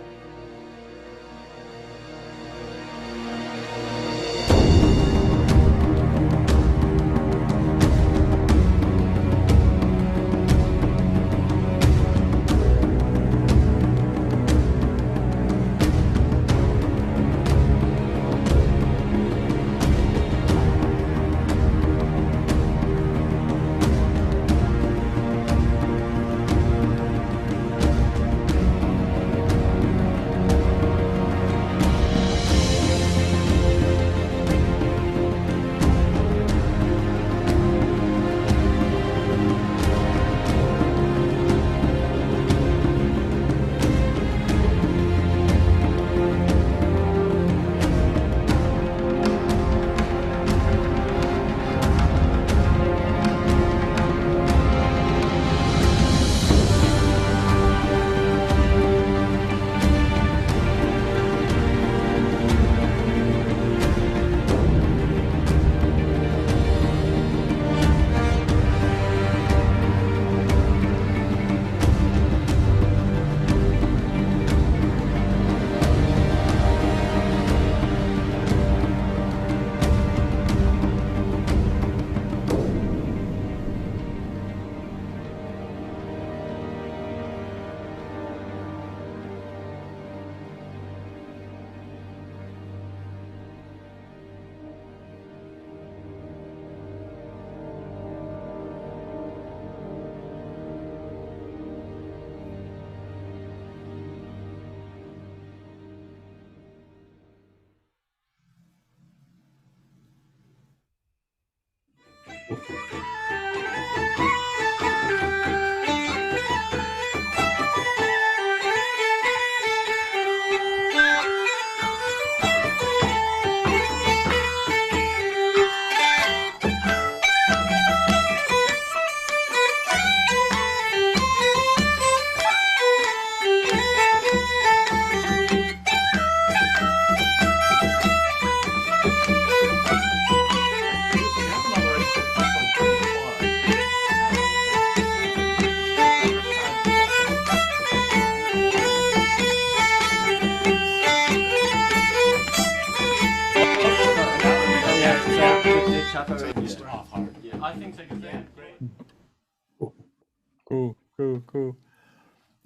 cool.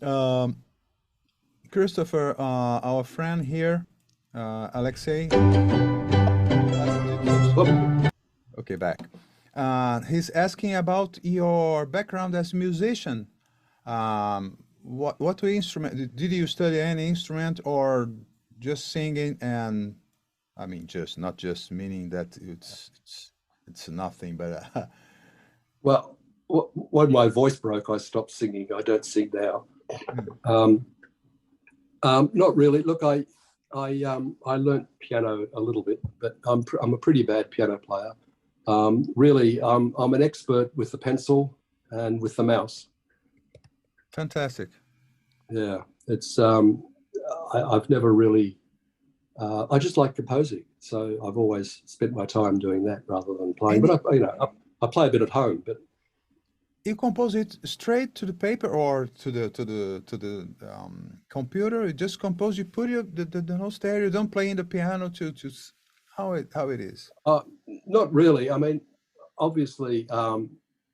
Um, Christopher, our friend here, Alexei. Okay, back. He's asking about your background as a musician. What instrument did you study? Any instrument or just singing? And I mean, just not just meaning that it's nothing, but Well, when my voice broke, I stopped singing. I don't sing now. Not really. Look, I learnt piano a little bit, but I'm a pretty bad piano player. Really, I'm an expert with the pencil and with the mouse. fantastic. Yeah, it's I've never really. I just like composing, so I've always spent my time doing that rather than playing. And But I play a bit at home. But you compose it straight to the paper or to the computer. You just compose. You put the notes there. You don't play in the piano how it is. not really. I mean, obviously,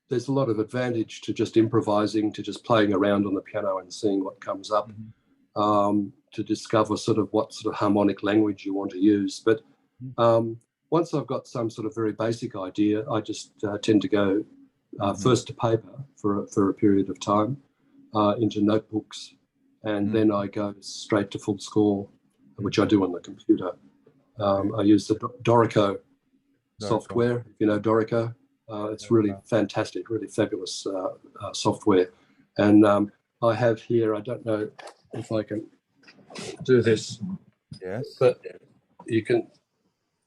there's a lot of advantage to just improvising, to just playing around on the piano and seeing what comes up, to discover sort of what sort of harmonic language you want to use. But once I've got some sort of very basic idea, I just tend to go first to paper for a period of time, into notebooks, and then I go straight to full score, which I do on the computer. I use the Dorico software, if you know Dorico. It's really fantastic, really fabulous software. And I have here, I don't know if I can do this, Yes. but you can,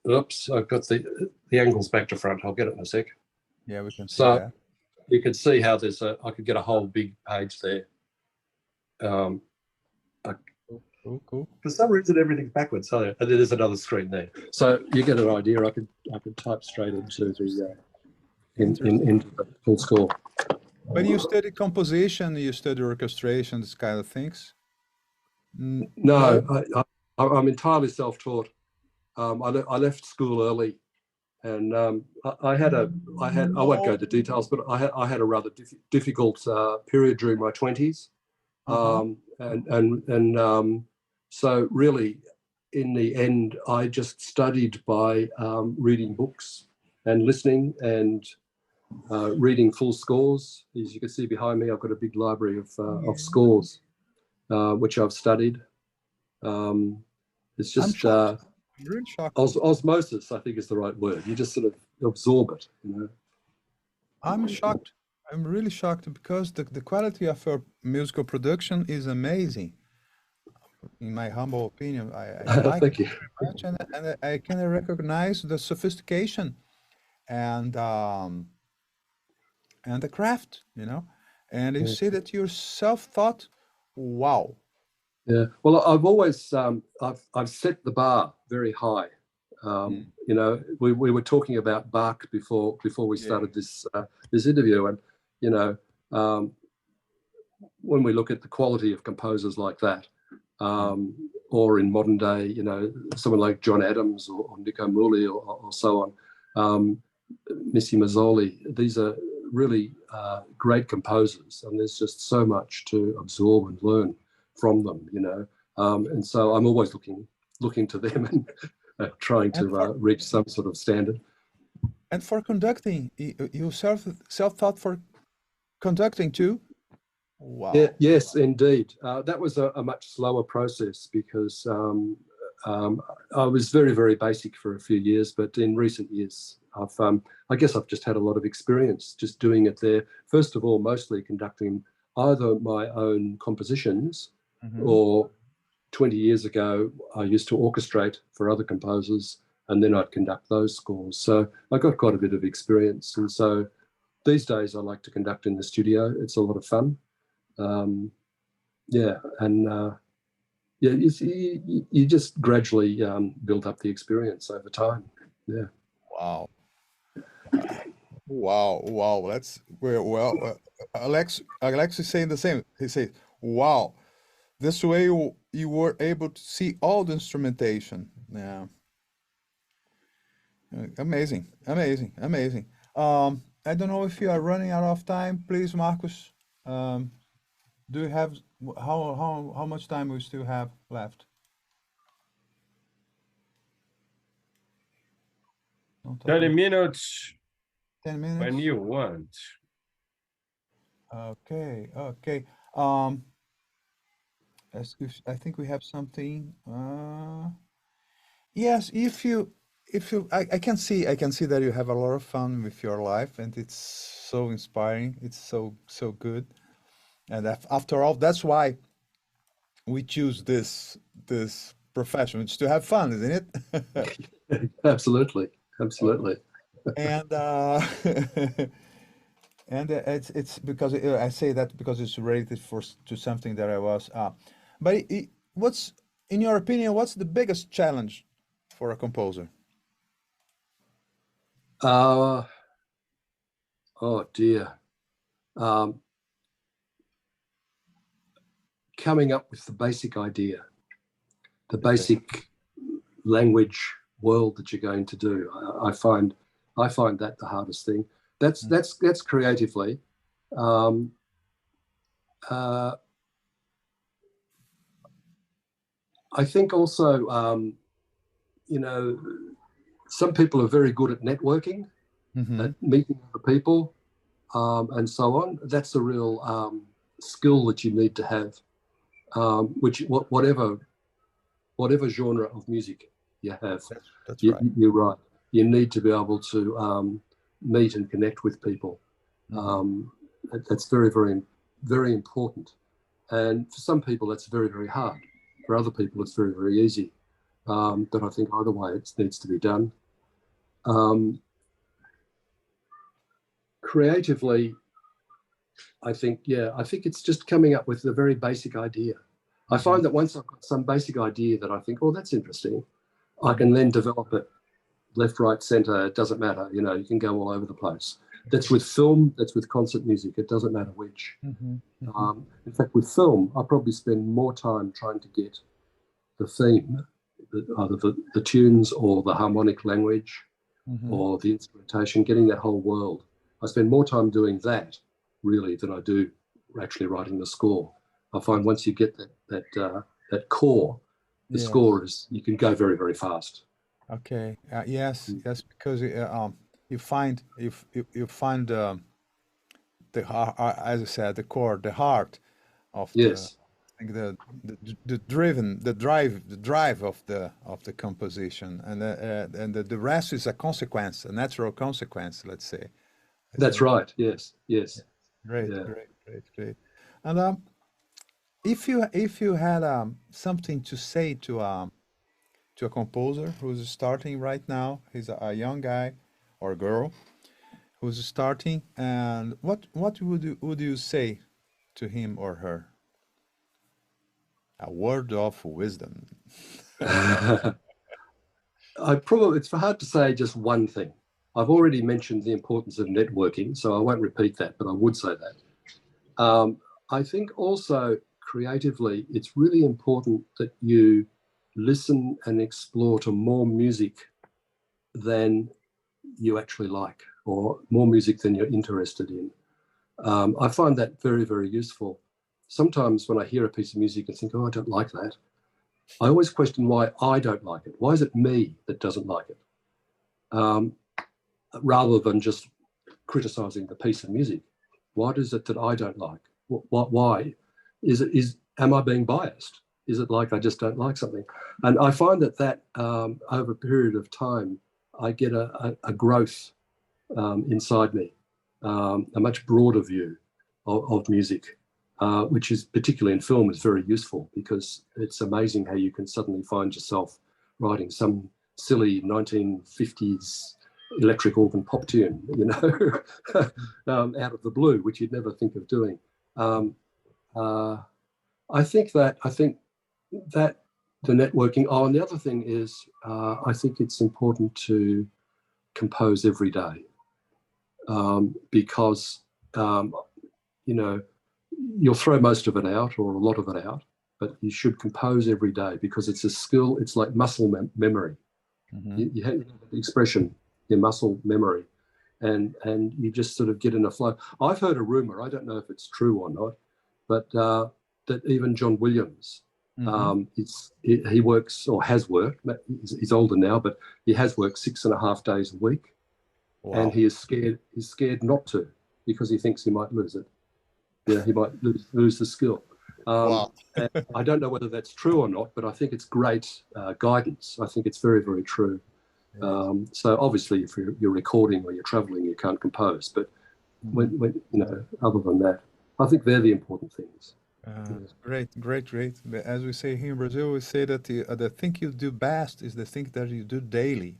oops, I've got the angles back to front. I'll get it in a sec. Yeah, we can see So that. you can see how I could get a whole big page there. Cool. For some reason, everything's backwards. So, and there's another screen there. So you get an idea. I could type straight into the into the full score. But you study composition, you study orchestration, this kind of things. No, I'm entirely self-taught. I left school early, and I won't go into details, but I had a rather difficult period during my 20s, and so really, in the end, I just studied by reading books and listening and reading full scores. As you can see behind me, I've got a big library of scores, which I've studied. It's just really shocked. osmosis, I think is the right word. You just sort of absorb it, you know. I'm shocked. I'm really shocked because the quality of your musical production is amazing. In my humble opinion, I like Thank it you. very much, and I can recognize the sophistication and the craft, you know. And you say that you're self-taught. Wow. Yeah. Well, I've always I've set the bar very high. You know, we were talking about Bach before we started this interview, and you know, when we look at the quality of composers like that, or in modern day, you know, someone like John Adams or Nico Muhly or so on, Missy Mazzoli, these are really great composers, and there's just so much to absorb and learn from them, you know. And so I'm always looking to them and trying to reach some sort of standard. And for conducting, you self-taught for conducting too? Wow. Yeah, yes, indeed. That was a much slower process because I was very, very basic for a few years, but in recent years, I guess I've just had a lot of experience just doing it there. First of all, mostly conducting either my own compositions or 20 years ago, I used to orchestrate for other composers, and then I'd conduct those scores. So I got quite a bit of experience. And so these days I like to conduct in the studio. It's a lot of fun. You just gradually build up the experience over time. Yeah. Wow. That's well. Alex is saying the same. He says, "Wow, this way you were able to see all the instrumentation." Yeah. Amazing. I don't know if you are running out of time. Please, Marcus. Do you have how much time we still have left? Don't talk 30 about minutes 10 when minutes. you want. Okay, okay. I think we have something. Yes, I can see that you have a lot of fun with your life, and it's so inspiring. It's so good. And after all, that's why we choose this profession. It's to have fun, isn't it? Absolutely, absolutely. And and it's because I say that because it's related to something that I was. But what's in your opinion? What's the biggest challenge for a composer? Uh, oh dear. Um, Coming up with the basic idea, the Okay. basic language world that you're going to do. I find that the hardest thing. That's creatively. Um, uh, I think also, you know, some people are very good at networking, Mm-hmm. at meeting other people, and so on. That's a real skill that you need to have, whatever genre of music you have. That's right. You're right. You need to be able to meet and connect with people. Mm-hmm. That's very, very, very important. And for some people, that's very, very hard. For other people, it's very, very easy. But I think either way, it needs to be done. Um, Creatively, I think it's just coming up with a very basic idea. I Mm-hmm. find that once I've got some basic idea that I think, oh, that's interesting, I can then develop it left, right, center. It doesn't matter. You can go all over the place. That's with film. That's with concert music. It doesn't matter which. Mm-hmm. Mm-hmm. In fact, with film, I probably spend more time trying to get the theme, either the tunes or the harmonic language Mm-hmm. or the instrumentation, getting that whole world. I spend more time doing that really than I do actually writing the score. I find once you get that core, the Yes. score is you can go very, very fast. Okay. Yes. Yes. Because you find the as I said, the core, the heart of the Yes, I think the drive of the composition, and the rest is a consequence, a natural consequence, let's say. Isn't that's it? right. Yes, yes, Great, yeah. great, great, great. And if you had something to say to a composer who's starting right now, he's a young guy or girl who's starting, and what would you say to him or her? A word of wisdom. It's hard to say just one thing. I've already mentioned the importance of networking, so I won't repeat that, but I would say that. I think also creatively, it's really important that you listen and explore to more music than you actually like, or more music than you're interested in. I find that very, very useful. Sometimes when I hear a piece of music and think, oh, I don't like that, I always question why I don't like it. Why is it me that doesn't like it? Um, Rather than just criticizing the piece of music. What is it that I don't like? Why? Am I being biased? Is it like I just don't like something? And I find that over a period of time, I get a growth inside me, a much broader view of music, which is particularly in film is very useful because it's amazing how you can suddenly find yourself writing some silly 1950s electric organ pop tune, out of the blue, which you'd never think of doing. Um, I think that the networking. Oh, and the other thing is, I think it's important to compose every day because you'll throw most of it out or a lot of it out, but you should compose every day because it's a skill. It's like muscle memory. Hmm. You have the expression, your muscle memory, and you just sort of get in a flow. I've heard a rumor. I don't know if it's true or not, but that even John Williams, he works or has worked. He's older now, but he has worked 6.5 days a week, and he is scared. He's scared not to because he thinks he might lose it. Yeah, he might lose the skill. And I don't know whether that's true or not, but I think it's great guidance. I think it's very, very true. So obviously, if you're recording or you're traveling, you can't compose. But when other than that, I think they're the important things. Great. But as we say here in Brazil, we say that the thing you do best is the thing that you do daily.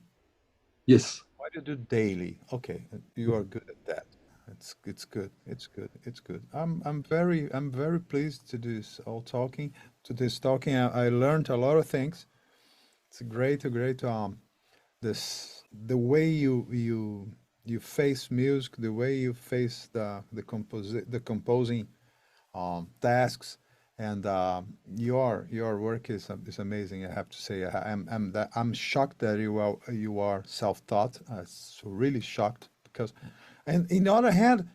Yes. Why do you do daily? Okay, you are good at that. It's good. I'm very pleased to do this talking. I learned a lot of things. It's great the way you face music, the way you face the composing tasks, and your work is amazing. I have to say, I'm shocked that you are self-taught. So really shocked because, and in the other hand,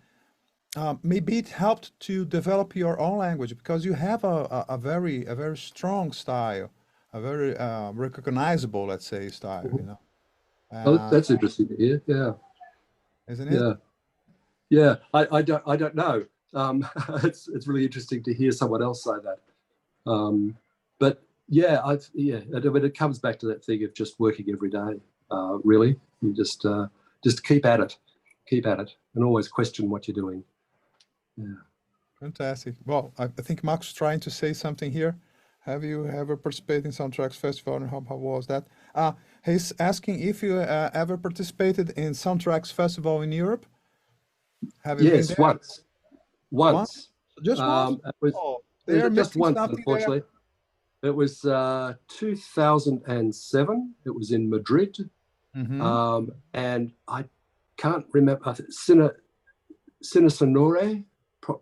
maybe it helped to develop your own language because you have a very strong style, a very recognizable, let's say, style. Oh, that's interesting to hear. Yeah. Isn't it? Yeah. I don't know. It's really interesting to hear someone else say that. But yeah, but it comes back to that thing of just working every day. Really, you just keep at it, and always question what you're doing. Yeah. Fantastic. Well, I think Mark's trying to say something here. Have you ever participated in Soundtracks Festival, and how was that? He's asking if you ever participated in Soundtracks Festival in Europe. Have you been there? Once. Just once? They're just once, unfortunately. There. It was 2007. It was in Madrid. And I can't remember. Cine Sonore,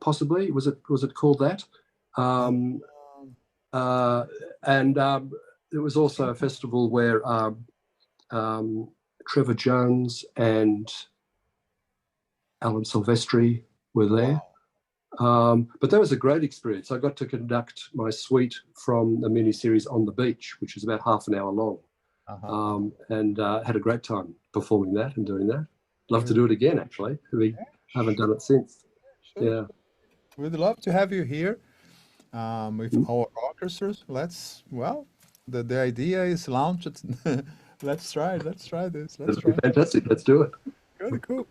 possibly. Was it called that? And there was also a festival where Trevor Jones and Alan Silvestri were there. But that was a great experience. I got to conduct my suite from the miniseries On the Beach, which is about half an hour long. And had a great time performing that and doing that. Love to do it again, actually. We haven't done it since. Sure. Yeah. We'd love to have you here with our orchestras. The idea is launched. Let's try this. Fantastic. Let's do it. Good, cool.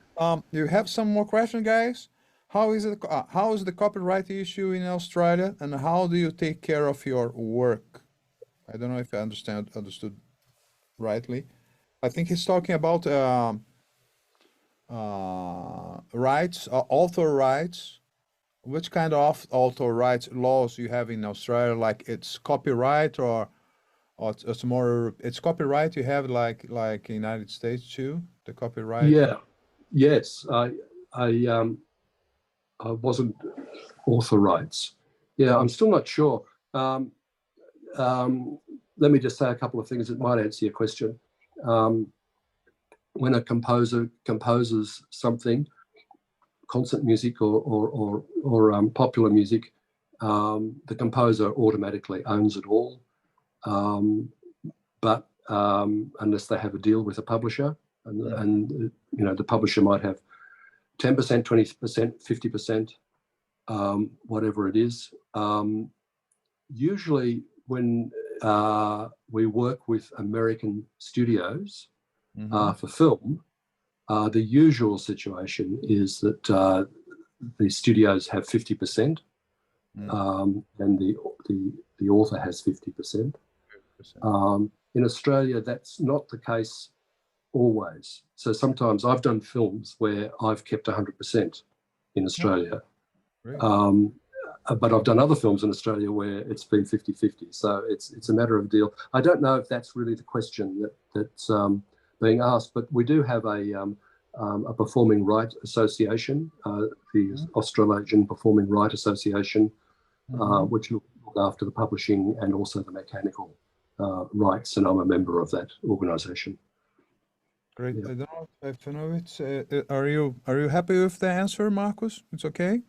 You have some more questions, guys? How is the copyright issue in Australia, and how do you take care of your work? I don't know if I understood rightly. I think he's talking about rights, author rights. Which kind of author rights laws you have in Australia? Like it's copyright, or it's more it's copyright you have like in United States too, the copyright. Yeah. Yes. I wasn't author rights. Yeah, I'm still not sure. Let me just say a couple of things that might answer your question. When a composer composes something, concert music or popular music, the composer automatically owns it all. But unless they have a deal with a publisher, and the publisher might have 10%, 20%, 50%, whatever it is. Usually when we work with American studios for film, the usual situation is that the studios have 50%, and the author has 50%. In Australia, that's not the case always. So sometimes I've done films where I've kept 100% in Australia. But I've done other films in Australia where it's been 50-50. So it's a matter of deal. I don't know if that's really the question that's being asked, but we do have a performing right association, the Australasian Performing Right Association, which look after the publishing and also the mechanical rights, and I'm a member of that organisation. Great. Yeah. I don't know if you know it's. Are you happy with the answer, Marcus? It's okay.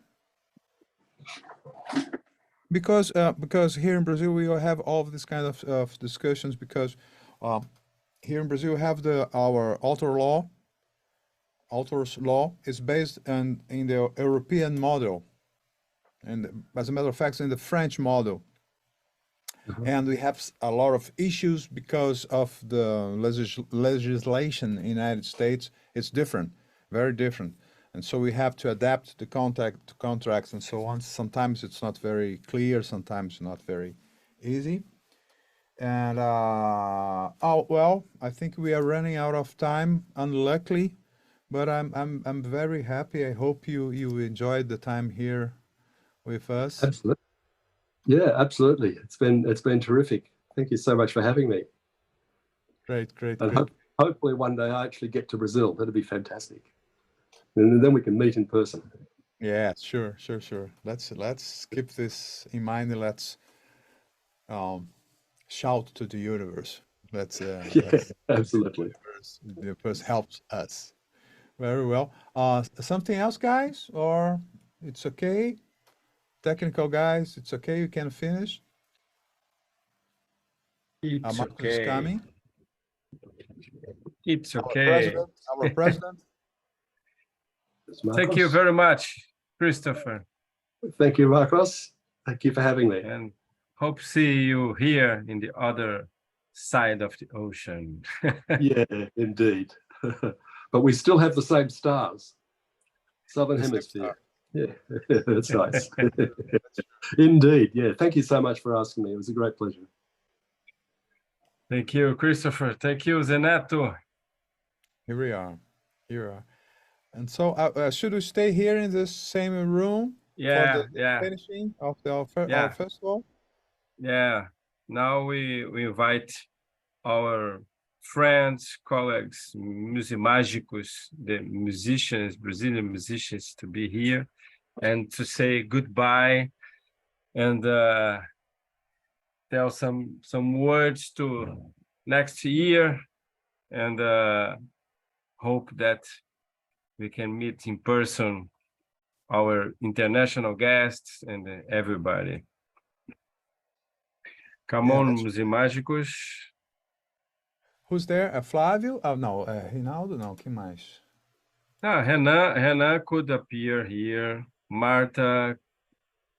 Because here in Brazil we will have all of this kind of discussions because here in Brazil we have our author's law is based in the European model, and as a matter of fact, in the French model. And we have a lot of issues because of the legislation in the United States. It's different, very different. And so we have to adapt the contracts and so on. Sometimes it's not very clear, sometimes not very easy. And well, I think we are running out of time, unluckily, but I'm very happy. I hope you enjoyed the time here with us. Absolutely. Yeah, absolutely. It's been terrific. Thank you so much for having me. Great. And hopefully one day I actually get to Brazil. That'd be fantastic. And then we can meet in person. Yeah, sure. Let's keep this in mind and let's shout to the universe. Let's Absolutely. the universe helps us. Very well. Something else, guys, or it's okay? Technical guys, it's okay. You can finish. It's Marcus is okay. coming. It's Our okay. president. Thank you very much, Christopher, Thank you, Marcos. Thank you for having me. and hope see you here in the other side of the ocean. Yeah, indeed. But we still have the same stars. Southern The same Hemisphere. Yeah, that's nice. Indeed. Yeah. Thank you so much for asking me. It was a great pleasure. Thank you, Christopher. Thank you, Zeh Netto. Here we are. And so, should we stay here in the same room Yeah, for the yeah, finishing of our Yeah. festival? yeah. Now we invite our friends, colleagues, musicmágicos, the musicians, Brazilian musicians, to be here and to say goodbye and tell some words to next year, and hope that we can meet in person our international guests and everybody. Come Yeah, on, that's- musicmágicos. Who's there? Flávio? Oh, no. Rinaldo? No. Quem mais? Renan could appear here. Marta,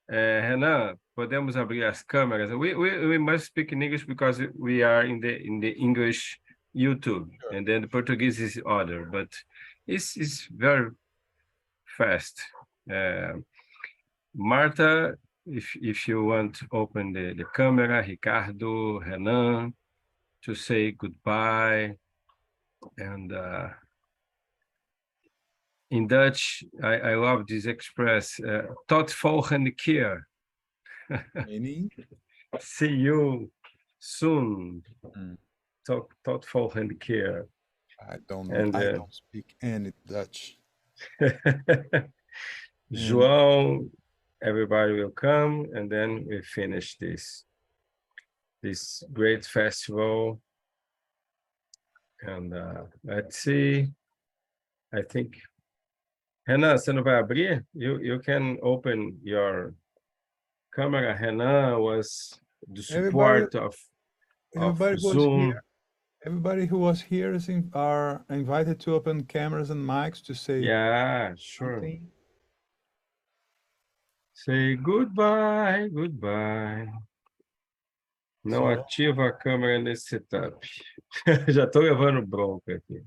Renan, podemos abrir as câmeras. We must speak in English because we are in the English YouTube, Sure. and then the Portuguese is other, but it's very fast. Marta, if you want to open the camera, Ricardo, Renan, to say goodbye, and in Dutch, I love this express, tot volgende keer. Meaning? See you soon. Mm. Tot volgende keer. I don't And, I don't speak any Dutch. João, everybody will come, and then we finish this great festival. And let's see. I think, Renan, você não vai abrir? You can open your camera. Renan was the support of Everybody who was Zoom. here. Everybody who was here are invited to open cameras and mics to say Yeah, sure. something. Say goodbye. Não So- ativa a câmera nesse setup. Já estou levando bronca aqui.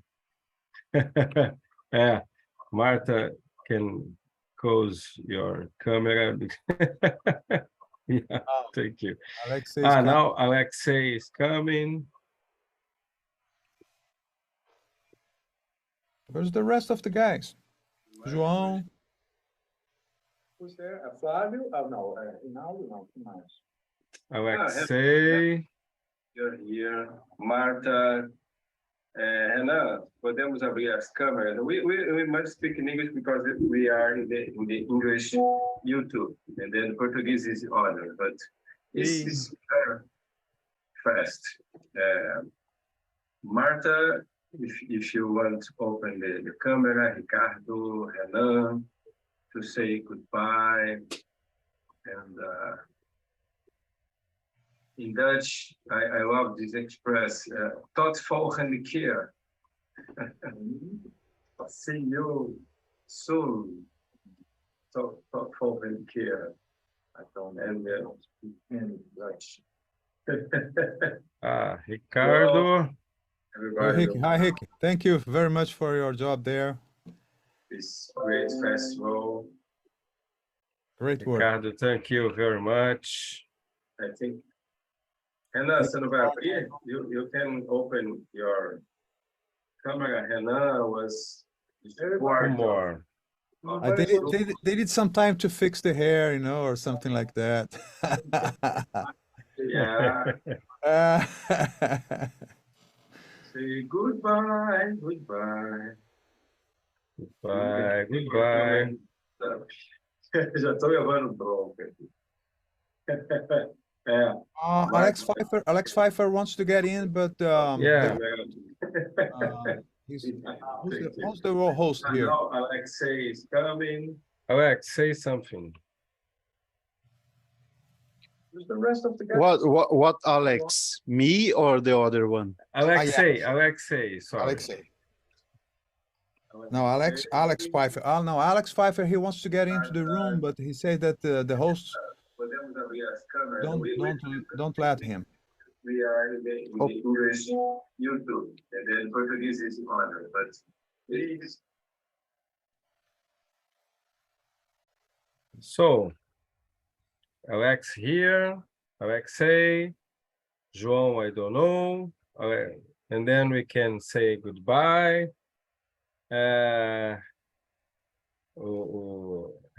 Marta can close your camera. Yeah, thank you. Alexei is coming. Now Alexei is coming. Where's the rest of the guys? João. Who's there? Flávio? Oh, no. Rinaldo? No. Quem mais? Alexei, you're here. Marta, Renan, podemos abrir as câmeras? We must speak in English because we are in the English YouTube, and then Portuguese is other, but it's very fast. Marta, if you want to open the camera, Ricardo, Renan, to say goodbye, And in Dutch, I love this express, tot volgende keer. See you soon. Tot volgende keer. I don't end in Dutch. Ricardo. Hi, Everybody, Hickey. Hi, Hickey. Thank you very much for your job there. this great festival. Great work. Ricardo, thank you very much. I think, Renan, você não vai abrir? You can open your camera. Renan was One more. They need some time to fix the hair, you know, or something like that. Yeah. Say goodbye, goodbye. Goodbye, goodbye. Já estou levando bronca aqui. Alex Pfeiffer wants to get in, but Yeah. who's the host here? Now Alexei is coming. Alex, say something. Who's the rest of the guys? What Alex? Me or the other one? Alexei, yeah. Alexei, sorry. Alexei. No, Alex Pfeiffer. Oh no, Alex Pfeiffer. He wants to get into the room, but he said that the hosts Podemos abrir as câmeras. don't let him. We are in the English YouTube, and then Portuguese is honor, but please. So, Alex here, Alexei, João, I don't know, and then we can say goodbye.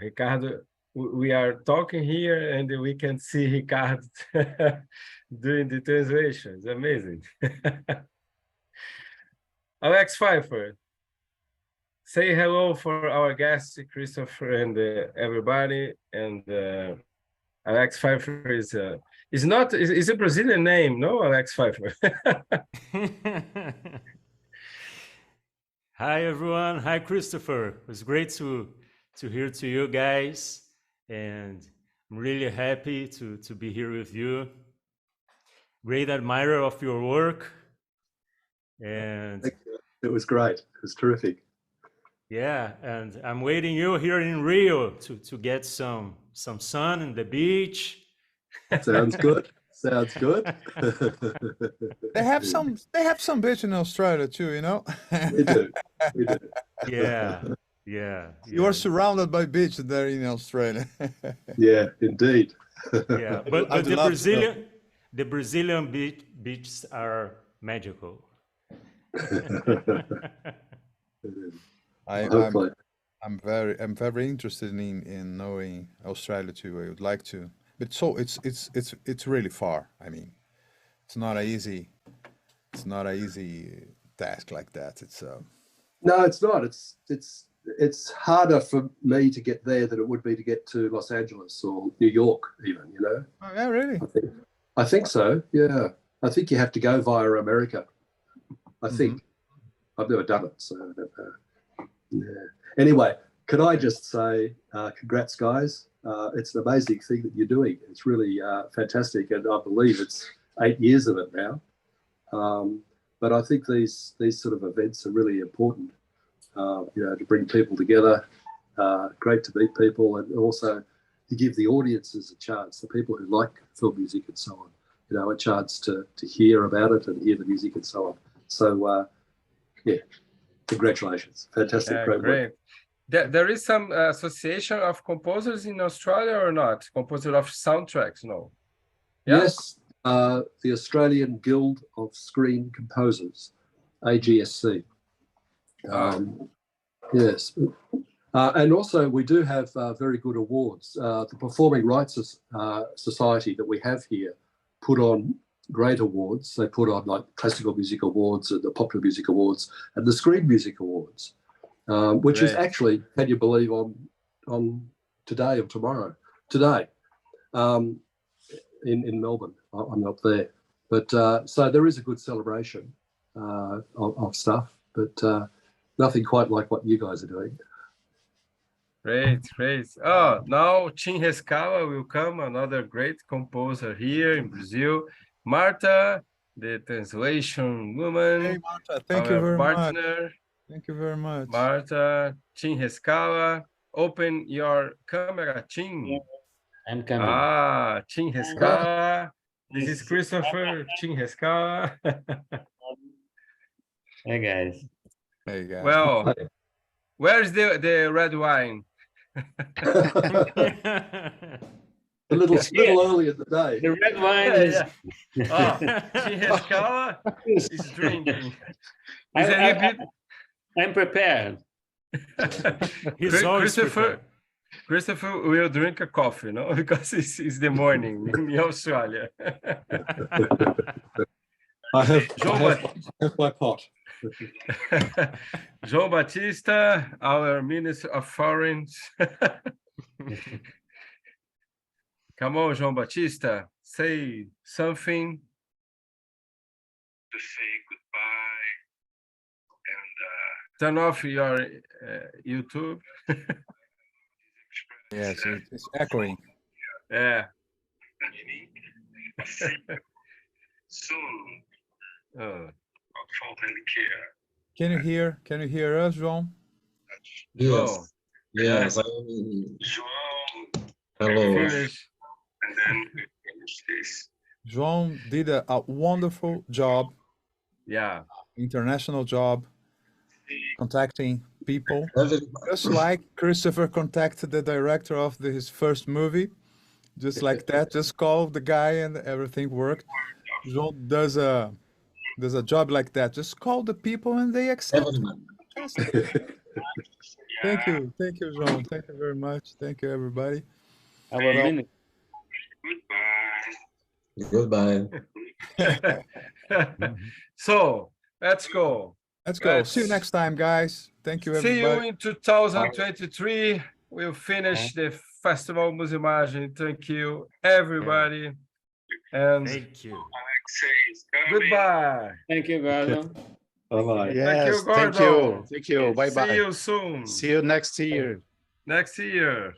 Ricardo, we are talking here and we can see Ricardo doing the translation. It's amazing. Alex Pfeiffer, say hello for our guests, Christopher and everybody. And Alex Pfeiffer is a Brazilian name, no? Alex Pfeiffer. Hi everyone. Hi Christopher. It was great to hear to you guys, and I'm really happy to be here with you. Great admirer of your work, and It was great. It was terrific. yeah, and I'm waiting you here in Rio to get some sun in the beach. Sounds good. Sounds good. They have some beach in Australia too, you know. We do. We do. Yeah. You are surrounded by beach there in Australia. Yeah, indeed. Yeah, but I'd the love to know. Brazilian beaches are magical. Hopefully. I'm very interested in knowing Australia too. I would like to, but it's really far. I mean, it's not an easy task like that. No, it's not. It's harder for me to get there than it would be to get to Los Angeles or New York, even. You know. Oh yeah, really? I think so. Yeah, I think you have to go via America. I think. I've never done it, so I don't know. Yeah. Anyway, could I just say, congrats, guys. It's an amazing thing that you're doing. It's really fantastic, and I believe it's 8 years of it now. But I think these sort of events are really important. To bring people together. Great to meet people, and also to give the audiences a chance, the people who like film music and so on, a chance to hear about it and hear the music and so on. So, congratulations. Fantastic program. Great. There is some association of composers in Australia or not? Composer of soundtracks, no? Yeah? Yes, the Australian Guild of Screen Composers, AGSC. Yes. And also we do have very good awards. The Performing Rights Society that we have here put on great awards. They put on like Classical Music Awards and the Popular Music Awards and the Screen Music Awards, which is actually, can you believe, on today or tomorrow? Today in Melbourne. I'm not there. But so there is a good celebration of stuff, but nothing quite like what you guys are doing. Great, great. Oh, now Tim Rescala will come, another great composer here in Brazil. Marta, the translation woman, Hey, Marta, thank you our very much. partner. Thank you very much. Marta, Tim Rescala. Open your camera, Tim. I'm coming. Ah, Tim Rescala. This is Christopher, Tim Rescala. Hey guys. Hey, guys. Well, where's the red wine? A little early in the day. The red wine is. Oh, Tim Rescala is drinking. Is a little bit... I'm prepared. He's always Christopher will drink a coffee, no? Because it's the morning in Australia. I have my pot. João Batista, our Minister of Foreign. Come on, João Batista, say something. To say goodbye and Turn off your YouTube. Yes, it's echoing. Yeah. soon Oh. falta de care. Can you hear us, João? Oh, Yes. João, Hello. finish. and then we finish this. João did a wonderful job, Yeah. international job, contacting people. Every- Just like Christopher contacted the director of his first movie, just like that, just call the guy and everything worked. João does a job like that. Just call the people and they accept. everyone. Fantastic. Thank you, João. Thank you very much. Thank you, everybody. Our minute. Goodbye. Goodbye. So let's go. Let's go. Let's- See you next time, guys. Thank you, See you everybody. in 2023. We'll finish the Festival Musimagem. Thank you, everybody. And Thank you. Says coming. goodbye. Thank you, Gordon. Bye-bye. Yes, thank Gordon. you. Thank you. Bye See bye. you soon. See you next year. Next year.